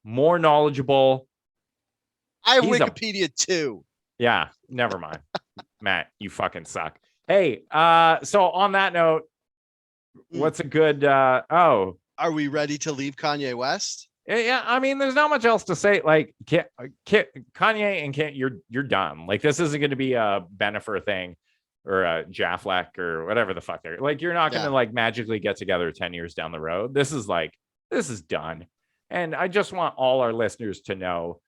more knowledgeable. I have Wikipedia too. Yeah, never mind. Matt, you fucking suck. Hey, so on that note, what's a good are we ready to leave Kanye West? Yeah, I mean, there's not much else to say. Like, Kanye and you're done. Like, this isn't going to be a Bennifer thing or a Jaffleck or whatever the fuck they're like. You're not going to like magically get together 10 years down the road. This is done. And I just want all our listeners to know,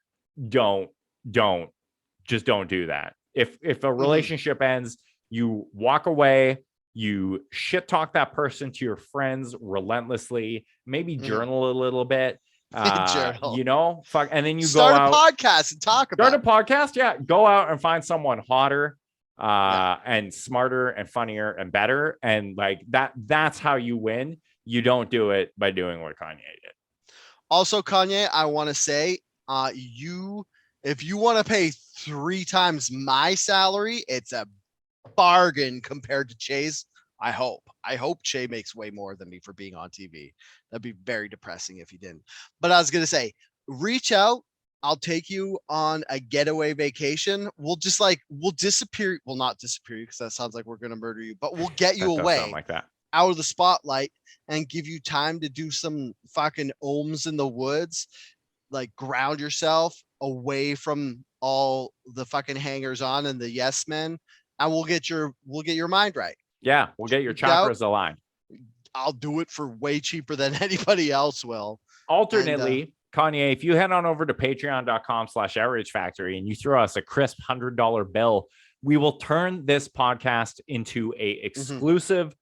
don't do that. If a relationship ends, you walk away. You shit talk that person to your friends relentlessly. Maybe journal a little bit. You know, fuck, and then you start go out, a podcast and talk about a podcast. Yeah, go out and find someone hotter, and smarter and funnier and better, and like that. That's how you win. You don't do it by doing what Kanye did. Also, Kanye, I want to say, if you want to pay 3 times my salary, it's a bargain compared to Che's. I hope Che makes way more than me for being on TV. That'd be very depressing if he didn't. But I was going to say, reach out. I'll take you on a getaway vacation. We'll disappear. Well, not disappear, because that sounds like we're going to murder you, but we'll get you away like that, out of the spotlight, and give you time to do some fucking ohms in the woods, like ground yourself away from all the fucking hangers on and the yes men, and we'll get your mind right. Yeah, we'll get your chakras aligned. I'll do it for way cheaper than anybody else will. Alternately, Kanye, if you head on over to patreon.com/outragefactory and you throw us a crisp $100 bill, we will turn this podcast into a exclusive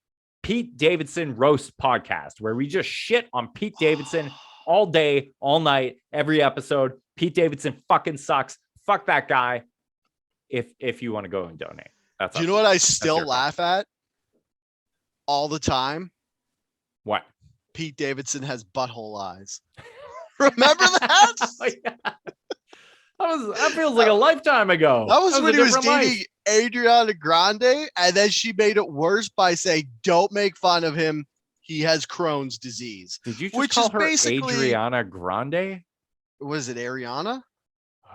Pete Davidson roast podcast where we just shit on Pete Davidson all day, all night, every episode. Pete Davidson fucking sucks. Fuck that guy. If you want to go and donate. Do you know what I still laugh at all the time? What? Pete Davidson has butthole eyes. Remember that? That feels like a lifetime ago. That was when he was dating Ariana Grande, and then she made it worse by saying, "Don't make fun of him. He has Crohn's disease." Did you just call her Adriana Grande? Was it Ariana? Oh,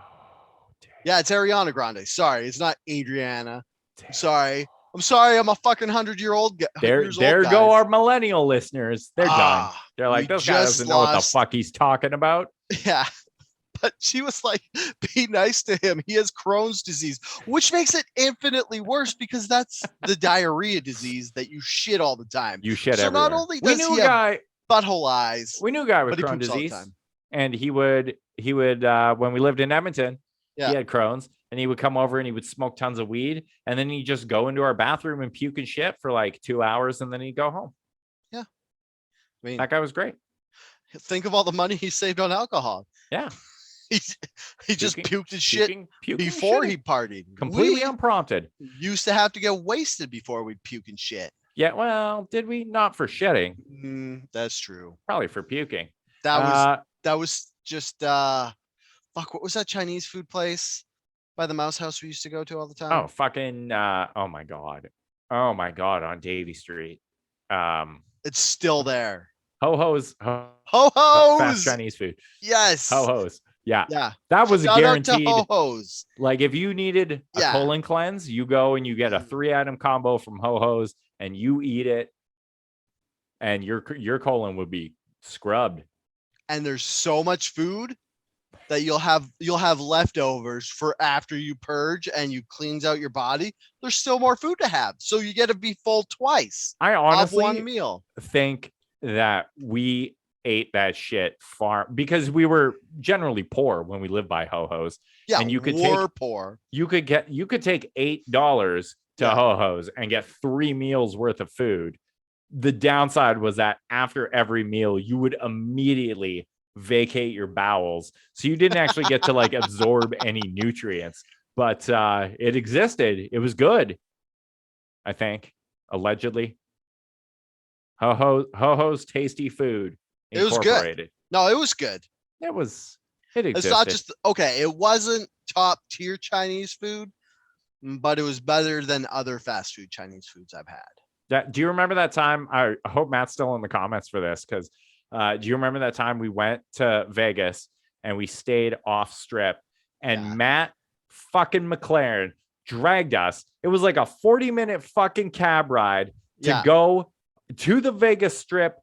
damn. Yeah, it's Ariana Grande. Sorry, it's not Adriana. Damn. I'm sorry. I'm a fucking 100-year-old. There go our millennial listeners. They're done. They're like, this guy doesn't know what the fuck he's talking about. Yeah. But she was like, be nice to him. He has Crohn's disease, which makes it infinitely worse because that's the diarrhea disease that you shit all the time. You shit everywhere. So not only does he have butthole eyes. We knew a guy with Crohn's disease. and he would when we lived in Edmonton, Yeah. he had Crohn's, and he would come over and he would smoke tons of weed, and then he'd just go into our bathroom and puke and shit for like 2 hours, and then he'd go home. Yeah. I mean, That guy was great. think of all the money he saved on alcohol. Yeah. He just puked his shit before he partied. Completely unprompted. Used to have to get wasted before we'd puke and shit. Yeah, well, did we? Not for shitting. That's true. Probably for puking. That was just fuck, what was that Chinese food place by the Mouse House we used to go to all the time? Oh, fucking oh my god, on Davie Street. It's still there. Ho-Ho's fast Chinese food. Yes. Ho-Ho's. Yeah. Yeah. That was Shout a guaranteed. out to Ho-Ho's. Like if you needed a colon cleanse, you go and you get a 3-item combo from Ho-Ho's and you eat it, and your colon would be scrubbed. And there's so much food that you'll have leftovers for after you purge and you cleanse out your body. There's still more food to have, so you get to be full twice. I honestly one meal. think that we ate that shit far because we were generally poor when we lived by Ho-Ho's. Yeah, and you could poor. You could take $8 to Ho-Ho's and get 3 meals worth of food. The downside was that after every meal, you would immediately vacate your bowels, so you didn't actually get to like absorb any nutrients. But it existed. It was good. I think allegedly. Ho-Ho's tasty food. It was good. No, it was good. It existed. It's not just it wasn't top tier Chinese food, but it was better than other fast food Chinese foods I've had. Do you remember that time? I hope Matt's still in the comments for this, because do you remember that time we went to Vegas and we stayed off strip, and Matt fucking McLaren dragged us? It was like a 40-minute fucking cab ride to go to the Vegas Strip.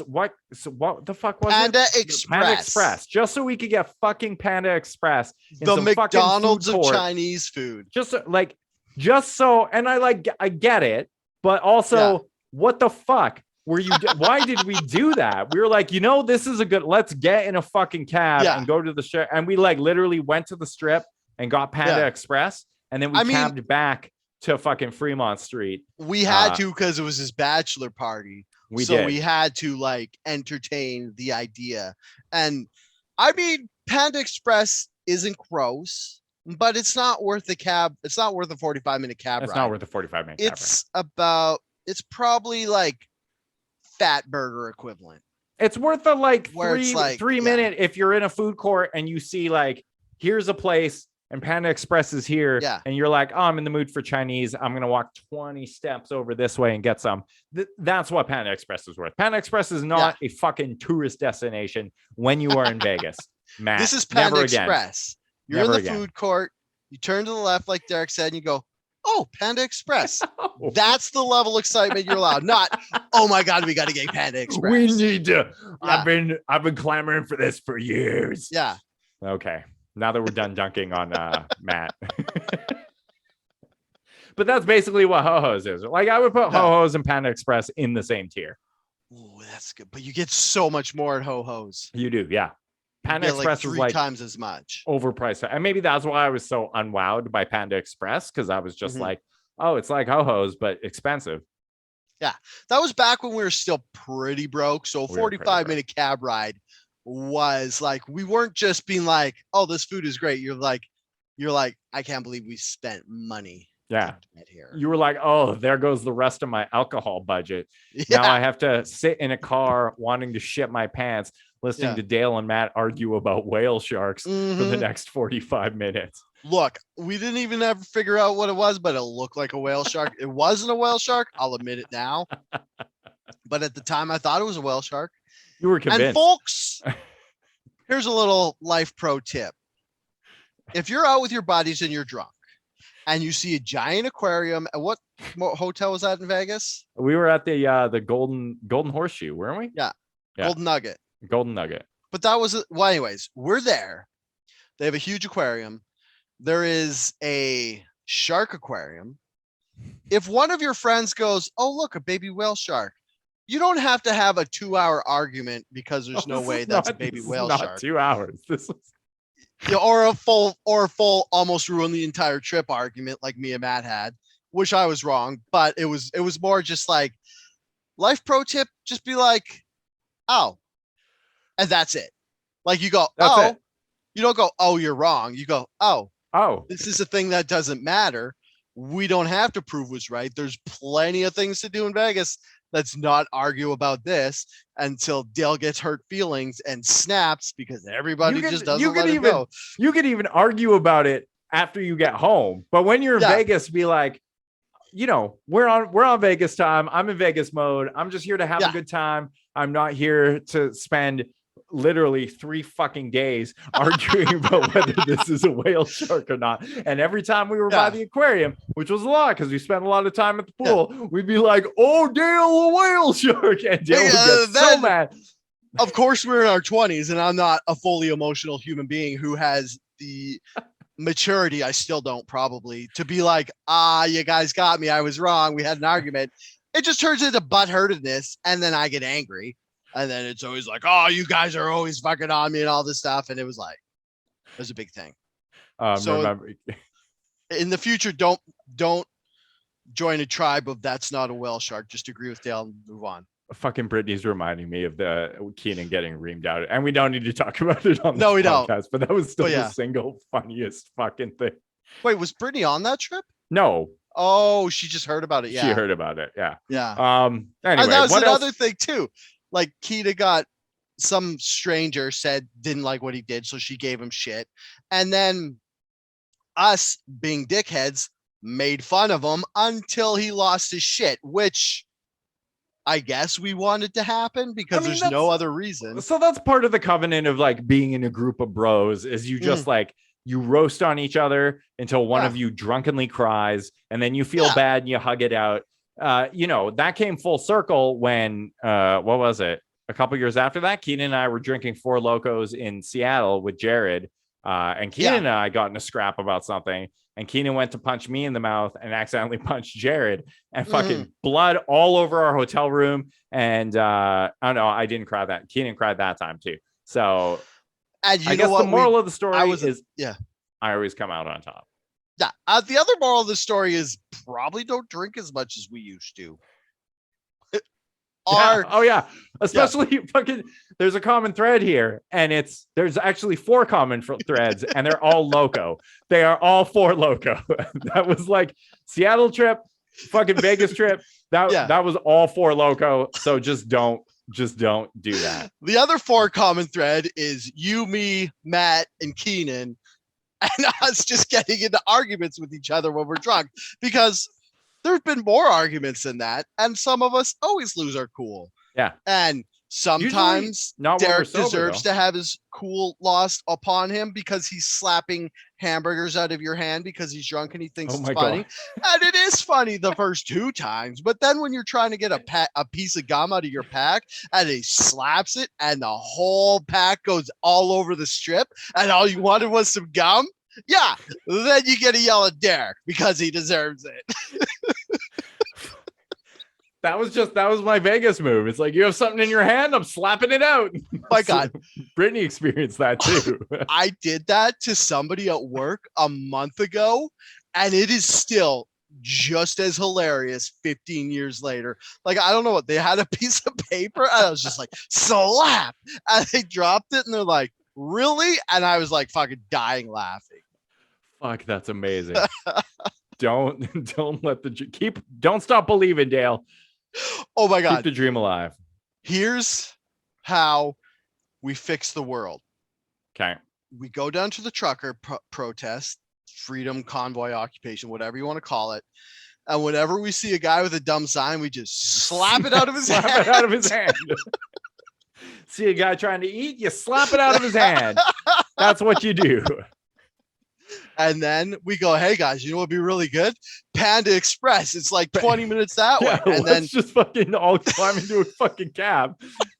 What the fuck was Panda it? Express. Panda Express. Just so we could get fucking Panda Express. The McDonald's of Chinese food. Just so, and I get it, but also what the fuck were you? Why did we do that? We were like, this is a good. Let's get in a fucking cab and go to the strip. And we literally went to the strip and got Panda Express, and then we cabbed back to fucking Fremont Street. We had to, because it was his bachelor party. We had to entertain the idea. And I mean, Panda Express isn't gross, but it's not worth the cab. It's not worth a 45-minute cab ride. It's not worth a 45-minute cab ride. It's probably like Fat Burger equivalent. It's worth a three minute if you're in a food court and you see here's a place and Panda Express is here, and you're like, oh, I'm in the mood for Chinese. I'm going to walk 20 steps over this way and get some. That's what Panda Express is worth. Panda Express is not a fucking tourist destination when you are in Vegas, Matt. This is Panda Express. You're in the food court. You turn to the left, like Derek said, and you go, oh, Panda Express. That's the level of excitement you're allowed. Not, oh my God, we got to get Panda Express. We need to. I've been clamoring for this for years. Yeah. Okay. Now that we're done dunking on Matt. But that's basically what Ho-Ho's is. I would put Ho-Ho's and Panda Express in the same tier. Oh, that's good. But you get so much more at Ho-Ho's. You do, yeah. Panda Express is 3 times as much. Overpriced. And maybe that's why I was so unwowed by Panda Express, because I was just oh, it's like Ho-Ho's, but expensive. Yeah. That was back when we were still pretty broke. So a 45-minute cab ride was we weren't just being like, oh, this food is great. You're like, I can't believe we spent money. Yeah. Here. You were like, oh, there goes the rest of my alcohol budget. Yeah. Now I have to sit in a car wanting to shit my pants, listening to Dale and Matt argue about whale sharks for the next 45 minutes. Look, we didn't even ever figure out what it was, but it looked like a whale shark. It wasn't a whale shark. I'll admit it now. But at the time, I thought it was a whale shark. You were convinced. And folks, here's a little life pro tip. If you're out with your buddies and you're drunk and you see a giant aquarium, and what hotel was that in Vegas? We were at the Golden Horseshoe, weren't we? Yeah. Golden Nugget. Golden Nugget. But that was well, anyways, we're there. They have a huge aquarium. There is a shark aquarium. If one of your friends goes, oh, look, a baby whale shark, You don't have to have a 2-hour argument because there's no This way is that's a not- baby this is whale not shark. 2 hours. This is Yeah, or a full almost ruin the entire trip argument like me and Matt had, which I was wrong, but it was more just like life pro tip, just be like, oh, and that's it. Like you go, That's oh, it. you don't go, oh, you're wrong. You go, oh, Oh, this is a thing that doesn't matter. We don't have to prove what's right. There's plenty of things to do in Vegas. Let's not argue about this until Dale gets hurt feelings and snaps because everybody just doesn't let him go. you could even argue about it after you get home. But when you're in Yeah. Vegas, be like, we're on Vegas time. I'm in Vegas mode. I'm just here to have a good time. I'm not here to spend literally 3 fucking days arguing about whether this is a whale shark or not. And every time we were by the aquarium, which was a lot because we spent a lot of time at the pool, we'd be like, oh, Dale, a whale shark. And Dale would get so mad. Of course, we're in our 20s, and I'm not a fully emotional human being who has the maturity. I still don't probably to be like, you guys got me. I was wrong. We had an argument. It just turns into butthurtedness, and then I get angry. And then it's always like, oh, you guys are always fucking on me and all this stuff. And it was a big thing. So remember, in the future, don't join a tribe of that's not a whale shark. Just agree with Dale and move on. Fucking Brittany's reminding me of the Keenan getting reamed out. And we don't need to talk about it on this podcast, but that was still the single funniest fucking thing. Wait, was Brittany on that trip? No. Oh, she just heard about it. Yeah. She heard about it. Yeah. Yeah. Anyway, and that was what another else? thing too. Like Keita got some stranger said didn't like what he did, so she gave him shit. And then us being dickheads made fun of him until he lost his shit, which I guess we wanted to happen because there's no other reason. So that's part of the covenant of like being in a group of bros is you just like you roast on each other until one of you drunkenly cries and then you feel bad and you hug it out. That came full circle when what was it? A couple years after that, Keenan and I were drinking Four Locos in Seattle with Jared. And Keenan and I got in a scrap about something. And Keenan went to punch me in the mouth and accidentally punched Jared and fucking blood all over our hotel room. And oh no, I didn't cry that. Keenan cried that time too. So I guess the moral of the story is I always come out on top. Yeah. The other moral of the story is probably don't drink as much as we used to. Especially fucking there's a common thread here and there's actually 4 common threads and they're all loco. They are all 4 loco. That was like Seattle trip, fucking Vegas trip. That was all 4 loco. So just don't do that. The other 4 common thread is you, me, Matt, and Keenan, and us just getting into arguments with each other when we're drunk because there have been more arguments than that, and some of us always lose our cool. Yeah. And sometimes Derek deserves to have his cool lost upon him because he's slapping hamburgers out of your hand because he's drunk and he thinks it's funny. And it is funny the first 2 times, but then when you're trying to get a piece of gum out of your pack and he slaps it and the whole pack goes all over the strip and all you wanted was some gum. Yeah, then you get to yell at Derek because he deserves it. That was my Vegas move. It's like you have something in your hand, I'm slapping it out. My God. Brittany experienced that too. I did that to somebody at work a month ago, and it is still just as hilarious 15 years later. Like, I don't know what they had a piece of paper, and I was just like, slap. And they dropped it, and they're like, really? And I was like fucking dying laughing. Fuck, that's amazing. Don't stop believing, Dale. Oh my God. Keep the dream alive. Here's how we fix the world. Okay. We go down to the trucker protest, freedom convoy occupation, whatever you want to call it. And whenever we see a guy with a dumb sign, we just slap it out of his hand. Slap it out of his hand. See a guy trying to eat, you slap it out of his hand. That's what you do. And then we go, hey guys, you know what would be really good? Panda Express. It's like 20 minutes that way. And then just fucking all climb into a fucking cab,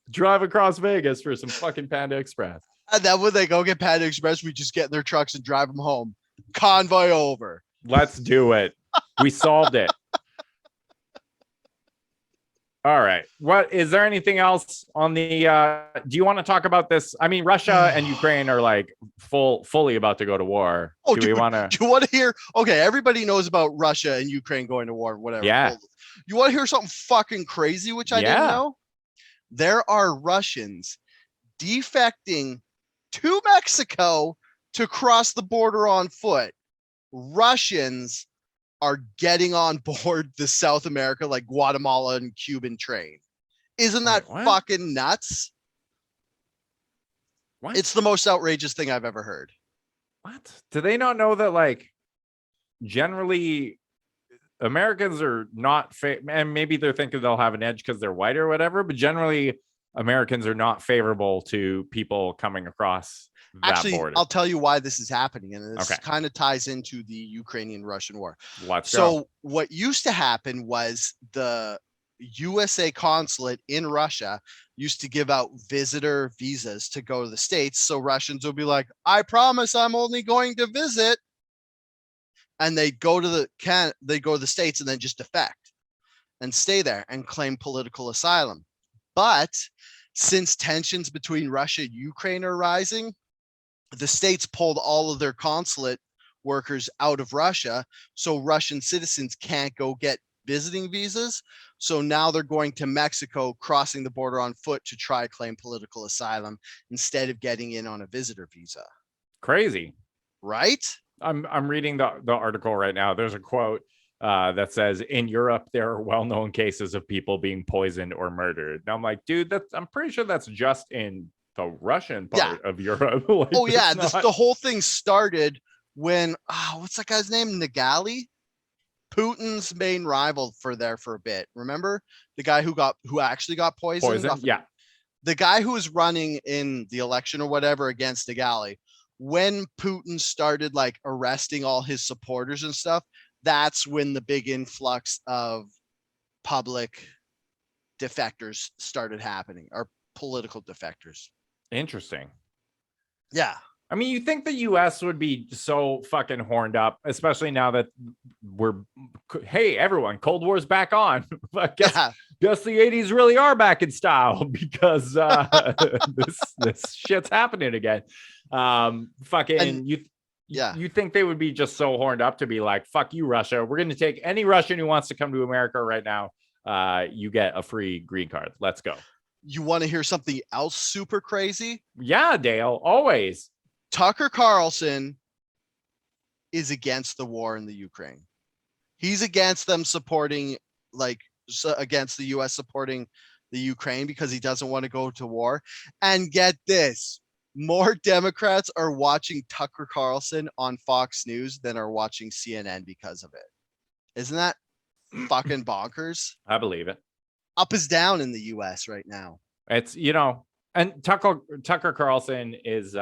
drive across Vegas for some fucking Panda Express. And then when they go get Panda Express, we just get in their trucks and drive them home. Convoy over. Let's do it. We solved it. All right. What is there anything else on the do you want to talk about this? I mean, Russia and Ukraine are like fully about to go to war. Oh, Do dude, we want to do you want to hear? Okay, everybody knows about Russia and Ukraine going to war, whatever. Yeah. Cool. You want to hear something fucking crazy, which I didn't know? There are Russians defecting to Mexico to cross the border on foot. Russians are getting on board the South America, like Guatemala and Cuban train. Isn't that fucking nuts? What? It's the most outrageous thing I've ever heard. What? Do they not know that, like, generally Americans are not and maybe they're thinking they'll have an edge because they're white or whatever, but generally Americans are not favorable to people coming across that border. I'll tell you why this is happening, and this kind of ties into the Ukrainian-Russian war. Let's go. So what used to happen was the USA consulate in Russia used to give out visitor visas to go to the States. So Russians would be like, I promise I'm only going to visit. And they go to the States and then just defect and stay there and claim political asylum. But since tensions between Russia and Ukraine are rising, the States pulled all of their consulate workers out of Russia. So Russian citizens can't go get visiting visas. So now they're going to Mexico, crossing the border on foot to try claim political asylum instead of getting in on a visitor visa. Crazy. Right? I'm reading the article right now. There's a quote that says, in Europe, there are well-known cases of people being poisoned or murdered. And I'm like, dude, I'm pretty sure that's just in the Russian part of Europe. Like, oh yeah, the whole thing started when what's that guy's name? Nagali, Putin's main rival for a bit. Remember the guy who actually got poisoned? Yeah, the guy who was running in the election or whatever against Nagali. When Putin started like arresting all his supporters and stuff, that's when the big influx of public defectors started happening, or political defectors. Interesting. Yeah. I mean, you think the US would be so fucking horned up, especially now that hey, everyone, Cold War's back on. Guess the 80s really are back in style because this shit's happening again. You think they would be just so horned up to be like, fuck you, Russia. We're going to take any Russian who wants to come to America right now. You get a free green card. Let's go. You want to hear something else super crazy? Yeah, Dale, always. Tucker Carlson is against the war in the Ukraine. He's against them supporting, against the US supporting the Ukraine because he doesn't want to go to war. And get this, more Democrats are watching Tucker Carlson on Fox News than are watching CNN because of it. Isn't that fucking bonkers? I believe it. Up is down in the US right now. It's, and Tucker Carlson is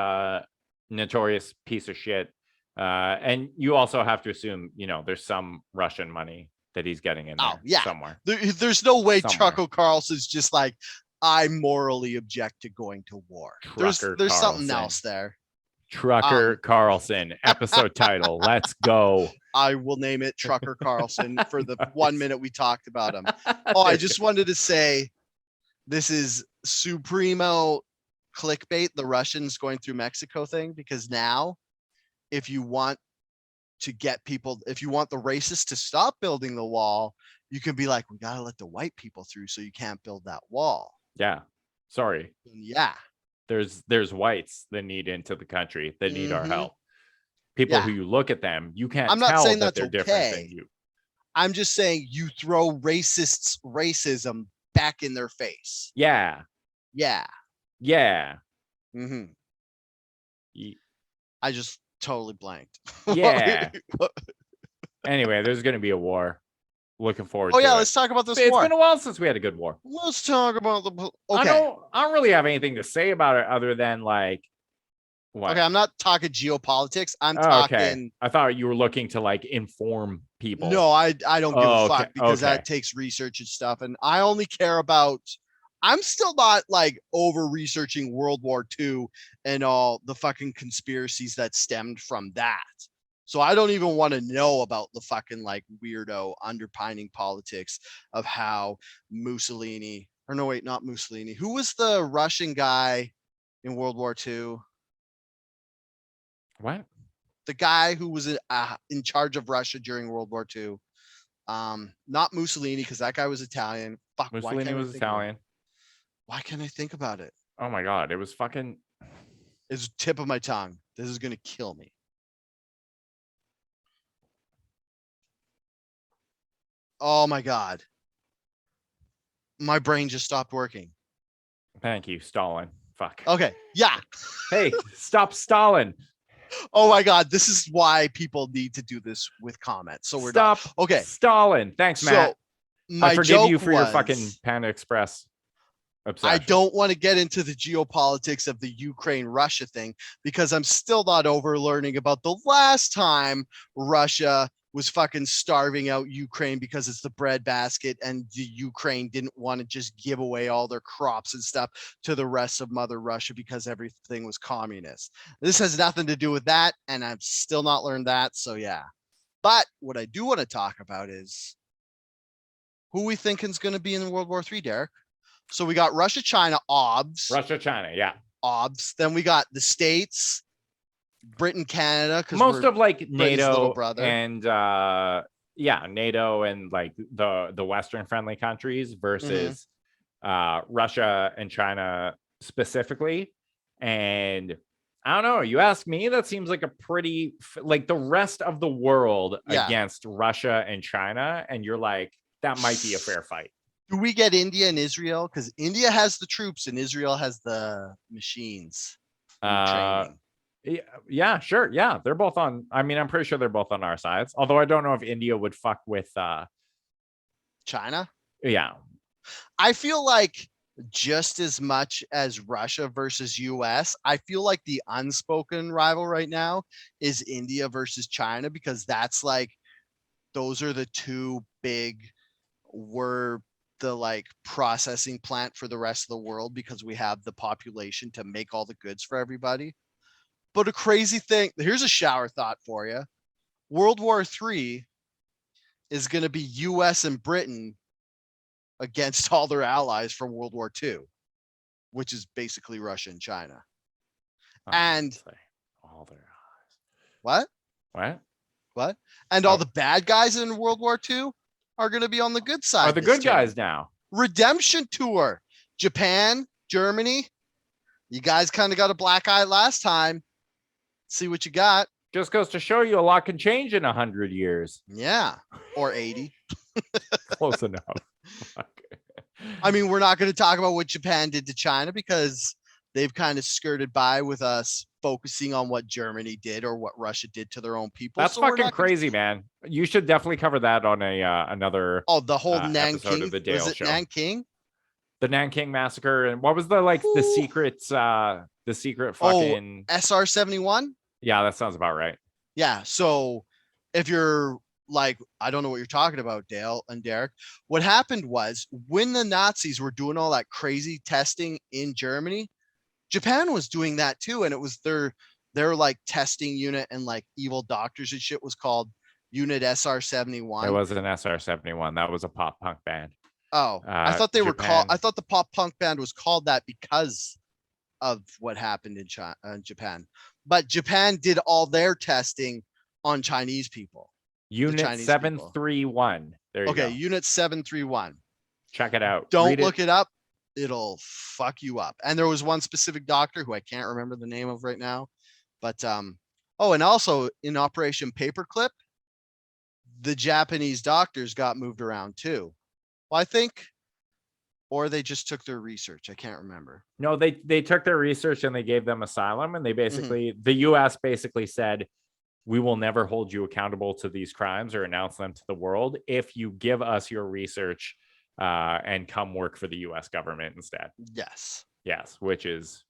notorious piece of shit. And you also have to assume, there's some Russian money that he's getting in there somewhere. There's no way Tucker Carlson's just like, I morally object to going to war. There's something else there. Trucker Carlson, episode title. Let's go. I will name it Trucker Carlson for the 1 minute we talked about him. Oh, I just wanted to say this is supremo clickbait, the Russians going through Mexico thing, because now if you want the racists to stop building the wall, you can be like, we got to let the white people through so you can't build that wall. Yeah. Sorry. Yeah. There's whites that need into the country that need our help. People who you look at them, you can't tell that they're different than you. I'm just saying you throw racism back in their face. Yeah. Yeah. Yeah. Mm-hmm. I just totally blanked. Yeah. Anyway, there's going to be a war. Looking forward to it. Let's talk about this war. It's been a while since we had a good war. Let's talk about the... Okay. I don't really have anything to say about it other than like... What? Okay, I'm not talking geopolitics. I'm talking... Okay. I thought you were looking to like inform people. No, I don't give a fuck because that takes research and stuff. And I only care about... I'm still not like over researching World War II and all the fucking conspiracies that stemmed from that. So I don't even want to know about the fucking like weirdo underpining politics of how Mussolini, or no, wait, not Mussolini. Who was the Russian guy in World War II? What? The guy who was in charge of Russia during World War II. Not Mussolini, because that guy was Italian. Fuck, why Mussolini can't I was think about it? Italian. Why can't I think about it? Oh my god, it was fucking. It's tip of my tongue. This is gonna kill me. Oh my god. My brain just stopped working. Thank you, Stalin. Fuck. Okay. Yeah. Hey, stop Stalin. Oh my god. This is why people need to do this with comments. So we're Stop. done. Okay. Stalin. Thanks, Matt. My I forgive joke you for your fucking was, Panda Express obsession. I don't want to get into the geopolitics of the Ukraine-Russia thing because I'm still not over learning about the last time Russia was fucking starving out Ukraine because it's the breadbasket and the Ukraine didn't want to just give away all their crops and stuff to the rest of Mother Russia because everything was communist. This has nothing to do with that, and I've still not learned that. So yeah. But what I do want to talk about is who we think is going to be in World War III, Derek. So we got Russia, China, obs. Russia, China, yeah. Obs. Then we got the States, Britain, Canada. Most of like Britain's little NATO brother. and NATO and like the Western friendly countries versus Russia and China specifically. And I don't know. You ask me, that seems like a pretty like the rest of the world against Russia and China. And you're like, that might be a fair fight. Do we get India and Israel? Because India has the troops and Israel has the machines. Yeah, sure. Yeah, they're both on. I mean, I'm pretty sure they're both on our sides. Although I don't know if India would fuck with China. Yeah. I feel like just as much as Russia versus US, I feel like the unspoken rival right now is India versus China, because that's like, those are the two big, we're the like processing plant for the rest of the world because we have the population to make all the goods for everybody. But a crazy thing, here's a shower thought for you. World War III is going to be US and Britain against all their allies from World War II, which is basically Russia and China. And all their allies. What? And all the bad guys in World War II are going to be on the good side. Are the good guys now? Redemption tour. Japan, Germany. You guys kind of got a black eye last time. See what you got. Just goes to show you a lot can change in 100 years. Yeah. Or 80. Close enough. I mean, we're not going to talk about what Japan did to China because they've kind of skirted by with us focusing on what Germany did or what Russia did to their own people. That's fucking crazy, man. You should definitely cover that on a another. Oh, the whole Nanking of the Dale show. Nanking? The Nanking massacre, and what was the secret fucking SR-71? Yeah, that sounds about right. Yeah. So if you're like, I don't know what you're talking about, Dale and Derek. What happened was when the Nazis were doing all that crazy testing in Germany, Japan was doing that too. And it was their like testing unit and like evil doctors and shit was called Unit SR-71. It wasn't an SR-71. That was a pop punk band. Oh, I thought they were called, I thought the pop punk band was called that because of what happened in Japan. But Japan did all their testing on Chinese people. Unit 731. There you go. Okay, Unit 731. Check it out. Don't look it up. It'll fuck you up. And there was one specific doctor who I can't remember the name of right now. But and also in Operation Paperclip, the Japanese doctors got moved around too. Well, I think, or they just took their research. I can't remember. No, they took their research and they gave them asylum, and they basically the US basically said, we will never hold you accountable to these crimes or announce them to the world if you give us your research and come work for the US government instead. Yes, which is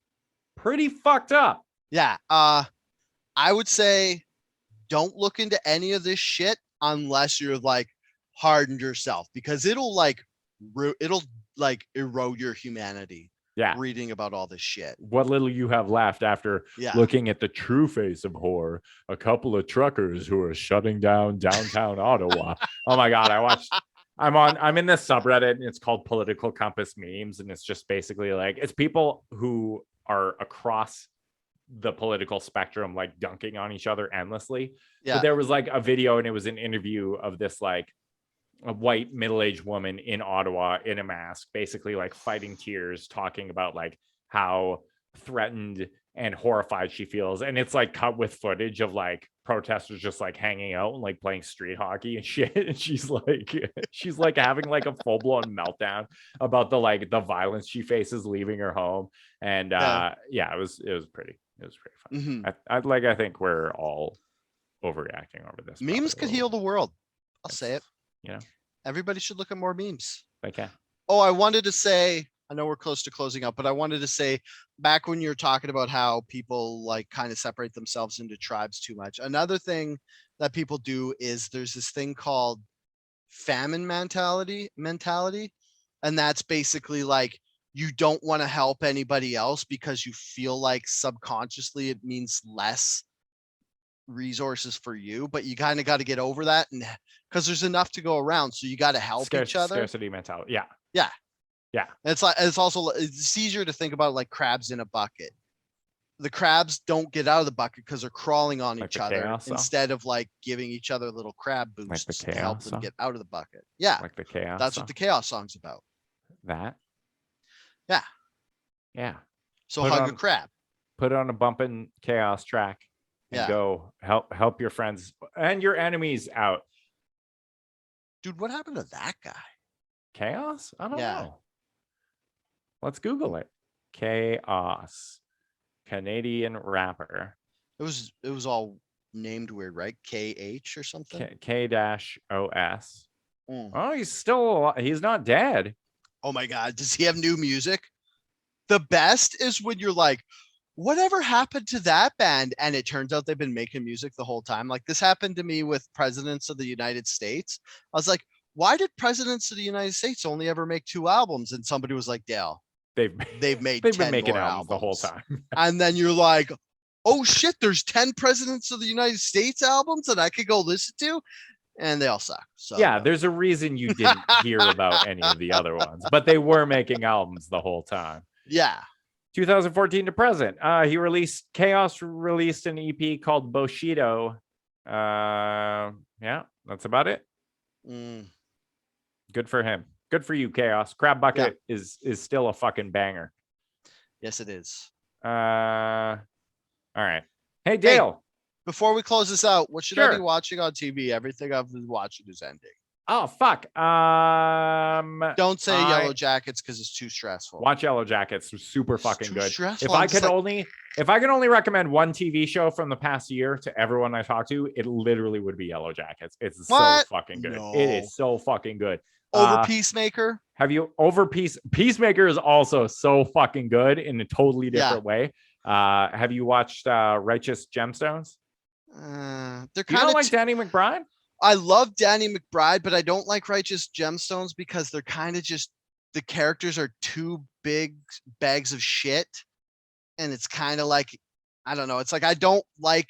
pretty fucked up. Yeah. I would say don't look into any of this shit unless you're like hardened yourself, because it'll erode your humanity. Yeah. reading about all this shit. What little you have left after looking at the true face of horror, a couple of truckers who are shutting down downtown Ottawa. Oh my God, I'm in this subreddit and it's called Political Compass Memes. And it's just basically like, it's people who are across the political spectrum, like dunking on each other endlessly. Yeah. But there was like a video and it was an interview of this like a white middle-aged woman in Ottawa in a mask, basically like fighting tears, talking about like how threatened and horrified she feels. And it's like cut with footage of like protesters just like hanging out and like playing street hockey and shit. And she's like having like a full-blown meltdown about the violence she faces leaving her home. And it was pretty fun. I think we're all overreacting over this. Memes could heal the world. I'll say it. You know, everybody should look at more memes. Okay. Oh, I wanted to say, I know we're close to closing up, but I wanted to say back when you're talking about how people like kind of separate themselves into tribes too much. Another thing that people do is there's this thing called famine mentality. And that's basically like, you don't want to help anybody else because you feel like subconsciously it means less resources for you, but you kind of got to get over that, and because there's enough to go around, so you got to help each other. Scarcity mentality. Yeah. It's also, it's easier to think about like crabs in a bucket. The crabs don't get out of the bucket because they're crawling on each other instead of like giving each other little crab boosts to help them get out of the bucket. Yeah, like the chaos. That's what the chaos song's about. That. Yeah. So hug a crab. Put on a bumping chaos track. And go help your friends and your enemies out. Dude, what happened to that guy? Chaos? I don't know. Let's Google it. Chaos. Canadian rapper. It was all named weird, right? KH or something? K-OS. Oh, he's still alive. He's not dead. Oh my God. Does he have new music? The best is when you're like, whatever happened to that band? And it turns out they've been making music the whole time. Like this happened to me with presidents of the United States. I was like, why did presidents of the United States only ever make 2 albums? And somebody was like, Dale, they've been making albums the whole time. And then you're like, oh shit, there's 10 presidents of the United States albums that I could go listen to. And they all suck. So there's a reason you didn't hear about any of the other ones, but they were making albums the whole time. Yeah. 2014 to present. Chaos released an EP called Bushido. That's about it. Good for him. Good for you, Chaos. Crab Bucket is still a fucking banger. Yes, it is. All right. Hey, Dale. Hey, before we close this out, what should I be watching on TV? Everything I've been watching is ending. Oh, fuck. Don't say Yellow Jackets because it's too stressful. Watch Yellow Jackets. Super fucking good. Stressful. If I could only recommend one TV show from the past year to everyone I talk to, it literally would be Yellow Jackets. It's so fucking good. No. It is so fucking good. Over Peacemaker? Peacemaker is also so fucking good in a totally different way. Have you watched Righteous Gemstones? They're kind of. You don't like Danny McBride? I love Danny McBride, but I don't like Righteous Gemstones because they're kind of just, the characters are 2 big bags of shit. And it's kind of like, I don't know. It's like, I don't like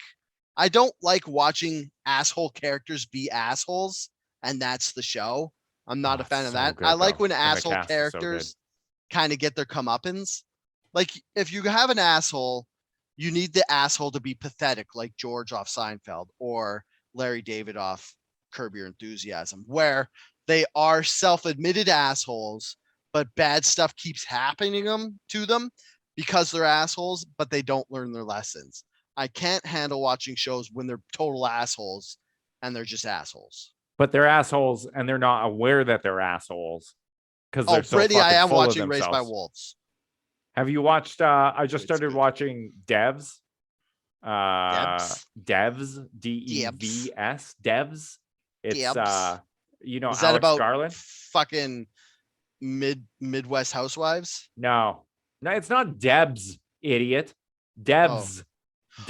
watching asshole characters be assholes. And that's the show. I'm not a fan of that. Good, I like when asshole characters kind of get their comeuppance. Like if you have an asshole, you need the asshole to be pathetic, like George off Seinfeld or Larry David off Curb Your Enthusiasm, where they are self-admitted assholes, but bad stuff keeps happening to them because they're assholes, but they don't learn their lessons. I can't handle watching shows when they're total assholes and they're just assholes. But they're assholes and they're not aware that they're assholes because they're so fucking I am full watching of Raised by themselves. Wolves. Have you watched? I just started watching Devs. Devs, DEVS, Devs. It's you know, is that Alex about Garland? Fucking Midwest Housewives? No, it's not Debs, idiot. Devs.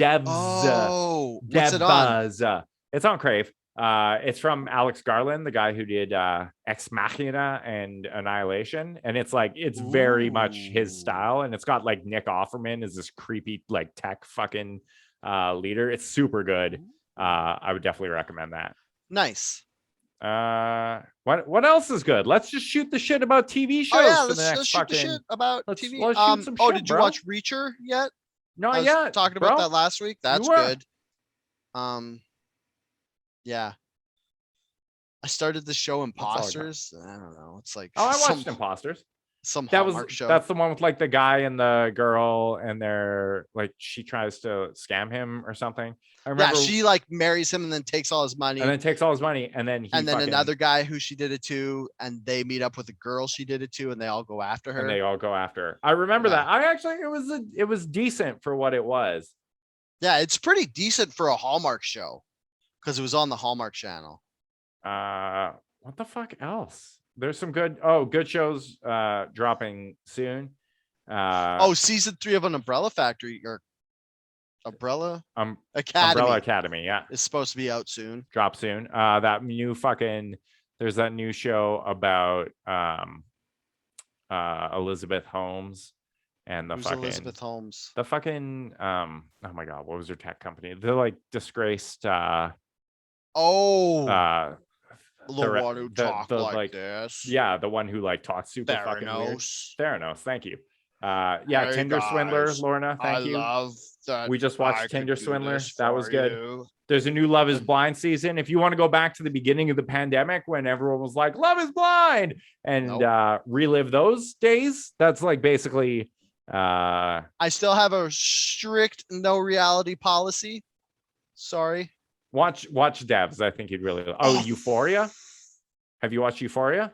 Oh, what's it on? It's on Crave. It's from Alex Garland, the guy who did Ex Machina and Annihilation, and it's like it's very much his style, and it's got like Nick Offerman as this creepy like tech fucking leader. It's super good. I would definitely recommend that. Nice. What else is good? Let's just shoot the shit about TV shows. Oh yeah, for the next let's shoot the shit about TV. Let's shoot some shit, did you bro. watch Reacher yet? Not yet. Talking about that last week. That's good. Yeah. I started the show Imposters. I don't know. It's like I watched Imposters. Some Hallmark show. That's the one with like the guy and the girl, and they're like she tries to scam him or something. I remember. Yeah, she like marries him and then takes all his money. And then another guy who she did it to, and they meet up with a girl she did it to, and they all go after her. I remember that. I actually it was decent for what it was. Yeah, it's pretty decent for a Hallmark show because it was on the Hallmark channel. What the fuck else? There's some good shows dropping soon. Season 3 of an Umbrella Factory or Umbrella Academy, yeah. It's supposed to be out soon. Drop soon. That new fucking there's that new show about Elizabeth Holmes and the fucking Elizabeth Holmes. The fucking oh my god, what was her tech company? The like disgraced the one who talked like this. Yeah, the one who like talks super fucking weird. Theranos, thank you. Hey Tinder guys, Swindler, Lorna, thank you. Love that. We just watched Tinder Swindler. That was good. You. There's a new Love is Blind season. If you want to go back to the beginning of the pandemic when everyone was like, Love is Blind, and relive those days, that's like basically I still have a strict no reality policy. Sorry. Watch Devs. I think you'd really. Euphoria. Have you watched Euphoria?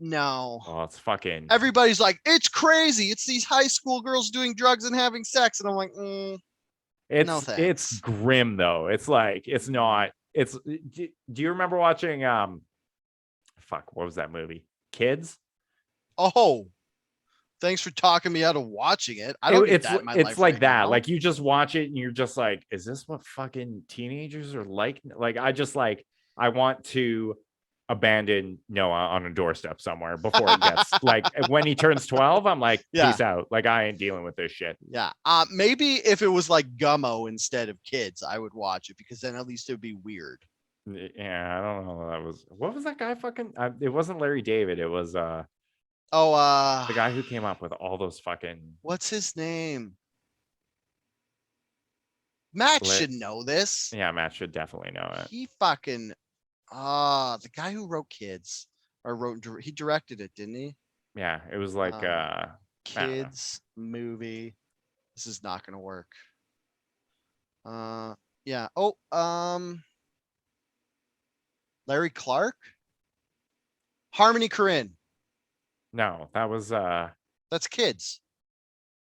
No. Oh, it's fucking. Everybody's like, it's crazy. It's these high school girls doing drugs and having sex, and I'm like, no thanks. It's grim though. It's like it's not. It's. Do you remember watching? What was that movie? Kids. Oh. Thanks for talking me out of watching it. I don't. It's like that. Now. Like you just watch it and you're just like, is this what fucking teenagers are like? Like I want to abandon Noah on a doorstep somewhere before it gets like when he turns 12. I'm like, peace out. Like I ain't dealing with this shit. Yeah. Maybe if it was like Gummo instead of Kids, I would watch it because then at least it would be weird. Yeah, I don't know. What was that guy fucking? It wasn't Larry David. It was the guy who came up with all those fucking. What's his name? Matt should know this. Yeah, Matt should definitely know it. He fucking the guy who wrote Kids he directed it, didn't he? Yeah, it was like Kids movie. This is not gonna work. Yeah. Larry Clark? Harmony Korine. No, that was that's Kids.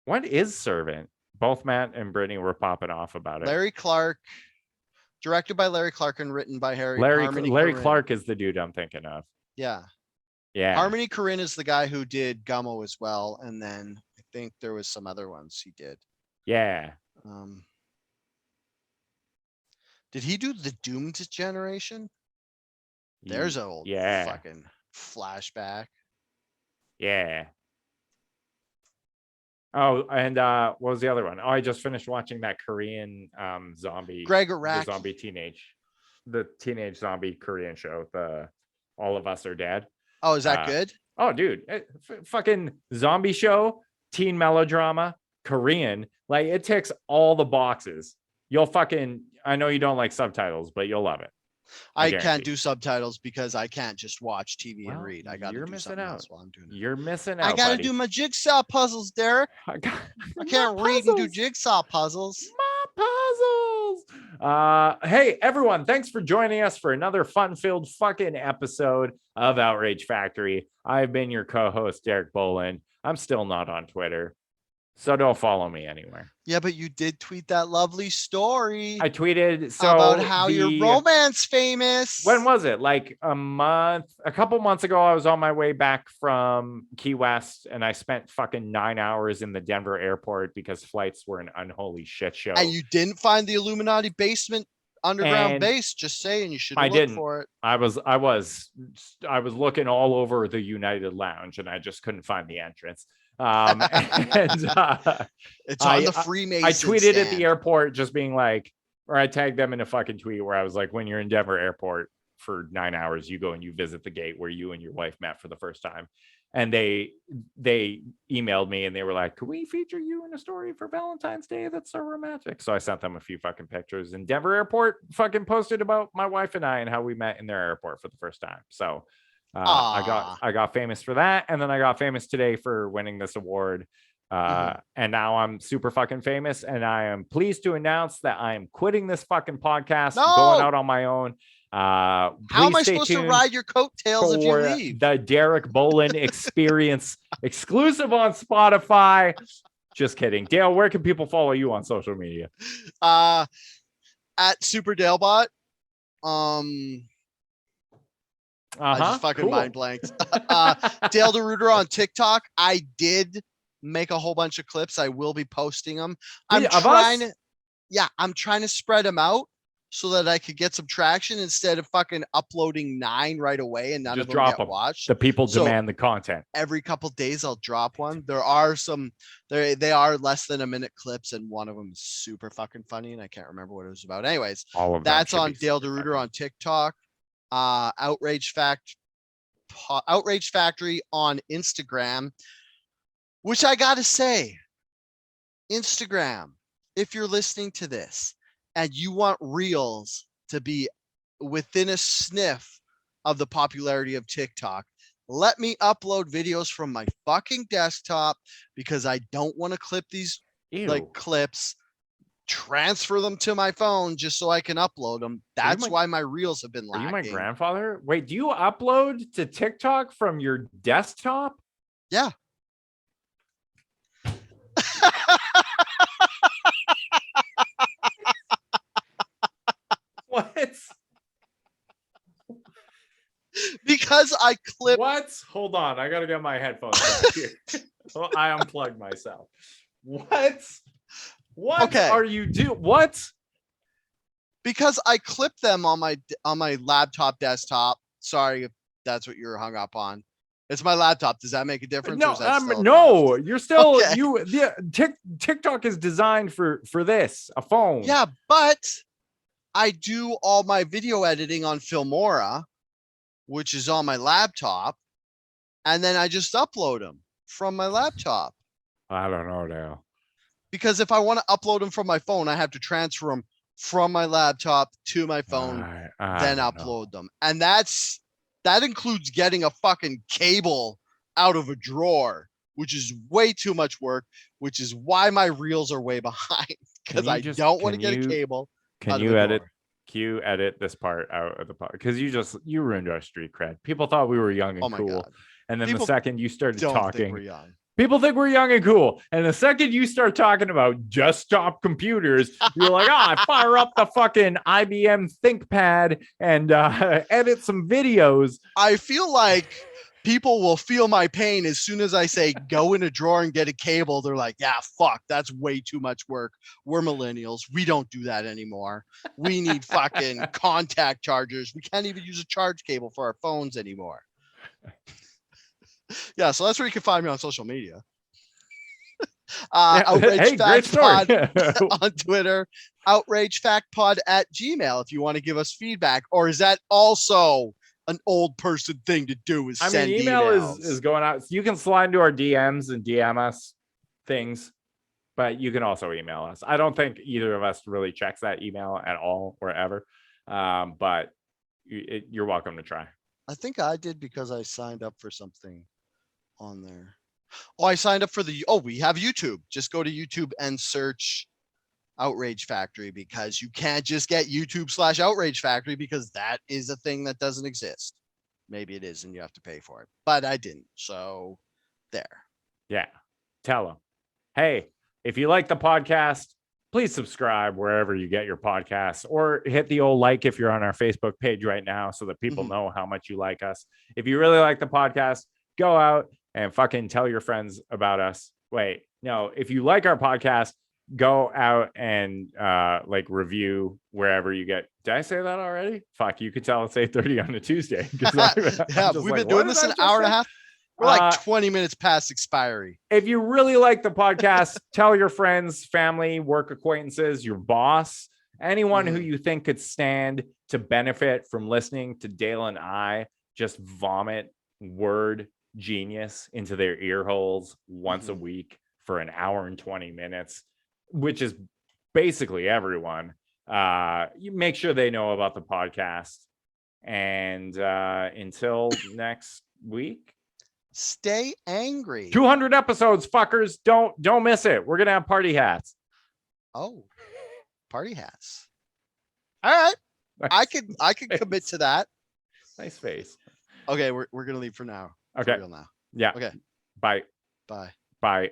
What is Servant? Both Matt and Brittany were popping off about it. Larry Clark, directed by Larry Clark and written by Larry Clark is the dude I'm thinking of. Yeah. Yeah. Harmony Korine is the guy who did Gummo as well, and then I think there was some other ones he did. Yeah. Did he do the Doomed Generation? There's an old fucking flashback. Yeah. Oh, and what was the other one? Oh, I just finished watching that Korean zombie. Greg Araki. The teenage zombie Korean show. The All of Us Are Dead. Oh, is that good? Oh, dude, fucking zombie show, teen melodrama, Korean. Like it ticks all the boxes. I know you don't like subtitles, but you'll love it. I can't do subtitles because I can't just watch TV and read. I got to do something else while I'm doing it. You're missing out. I got to do my jigsaw puzzles, Derek. I can't read and do jigsaw puzzles. My puzzles. Hey, everyone. Thanks for joining us for another fun-filled fucking episode of Outrage Factory. I've been your co-host, Derek Boland. I'm still not on Twitter, so don't follow me anywhere. Yeah, but you did tweet that lovely story. I tweeted about how you're romance famous. When was it? Like a couple months ago, I was on my way back from Key West and I spent fucking 9 hours in the Denver airport because flights were an unholy shit show. And you didn't find the Illuminati basement underground And base. Just saying, you should I look didn't. for it. I was looking all over the United Lounge, and I just couldn't find the entrance. And It's on the Freemason I tweeted stand. at the airport, just being like, or I tagged them in a fucking tweet where I was like, when you're in Denver Airport for 9 hours, you go and you visit the gate where you and your wife met for the first time. And they emailed me and they were like, could we feature you in a story for Valentine's Day? That's so romantic. So I sent them a few fucking pictures, and Denver Airport fucking posted about my wife and I and how we met in their airport for the first time. So I got famous for that. And then I got famous today for winning this award. And now I'm super fucking famous, and I am pleased to announce that I am quitting this fucking podcast, going out on my own. How am I supposed to ride your coattails if you leave? The Derek Bolin Experience exclusive on Spotify. Just kidding. Dale, where can people follow you on social media? At Super Dalebot. I just fucking mind blanked. Dale DeRuiter on TikTok. I did make a whole bunch of clips. I will be posting them. I'm trying to spread them out so that I could get some traction instead of fucking uploading 9 right away and none of them get watched. The people demand the content. Every couple days I'll drop one. There are some, they are less than a minute clips, and one of them is super fucking funny, and I can't remember what it was about. Anyways, all of that's on Dale DeRuiter on TikTok. Outrage Factory on Instagram, which I gotta say, Instagram, if you're listening to this and you want reels to be within a sniff of the popularity of TikTok, let me upload videos from my fucking desktop, because I don't want to clip these clips, transfer them to my phone just so I can upload them. That's why my reels have been lacking. Are you my grandfather? Wait, do you upload to TikTok from your desktop? Yeah. What? Because I clip. What? Hold on, I gotta get my headphones back here. Well, I unplugged myself. What? What are you doing? What? Because I clip them on my laptop desktop. Sorry if that's what you're hung up on. It's my laptop. Does that make a difference? No, you're still TikTok is designed for this, a phone. Yeah, but I do all my video editing on Filmora, which is on my laptop, and then I just upload them from my laptop. I don't know now. Because if I want to upload them from my phone, I have to transfer them from my laptop to my phone, then upload them. And that includes getting a fucking cable out of a drawer, which is way too much work, which is why my reels are way behind, because I don't want to get a cable. Can you edit this part out of the podcast? Because you ruined our street cred. People thought we were young and cool. God. And then the second you started talking, people think we're young and cool. And the second you start talking about desktop computers, you're like, I fire up the fucking IBM ThinkPad and edit some videos. I feel like people will feel my pain as soon as I say, go in a drawer and get a cable. They're like, yeah, fuck, that's way too much work. We're millennials. We don't do that anymore. We need fucking contact chargers. We can't even use a charge cable for our phones anymore. Yeah, so that's where you can find me on social media. Outrage Fact Pod on Twitter, Outrage Fact Pod at Gmail if you want to give us feedback. Or is that also an old person thing to do? Email is going out. You can slide into our DMs and DM us things, but you can also email us. I don't think either of us really checks that email at all or ever, but you're welcome to try. I think I did because I signed up for something on there. I signed up for we have YouTube. Just go to YouTube and search Outrage Factory, because you can't just get YouTube/Outrage Factory, because that is a thing that doesn't exist. Maybe it is and you have to pay for it, but I didn't. So there. Yeah. Tell them, hey, if you like the podcast, please subscribe wherever you get your podcasts, or hit the old like if you're on our Facebook page right now, so that people know how much you like us. If you really like the podcast, go out and fucking tell your friends about us. Wait, no, if you like our podcast, go out and like review wherever you get. Did I say that already? Fuck, you could tell it's 8:30 on a Tuesday. Yeah, we've been doing this an hour and a half. We're like 20 minutes past expiry. If you really like the podcast, tell your friends, family, work acquaintances, your boss, anyone who you think could stand to benefit from listening to Dale and I just vomit word genius into their ear holes once a week for an hour and 20 minutes, which is basically everyone. You make sure they know about the podcast. And until next week, stay angry. 200 episodes, fuckers. Don't miss it. We're gonna have party hats. Oh, party hats. All right. Nice. I could commit to that. Nice face. Okay, we're gonna leave for now. Okay. For real now. Yeah. Okay. Bye. Bye. Bye.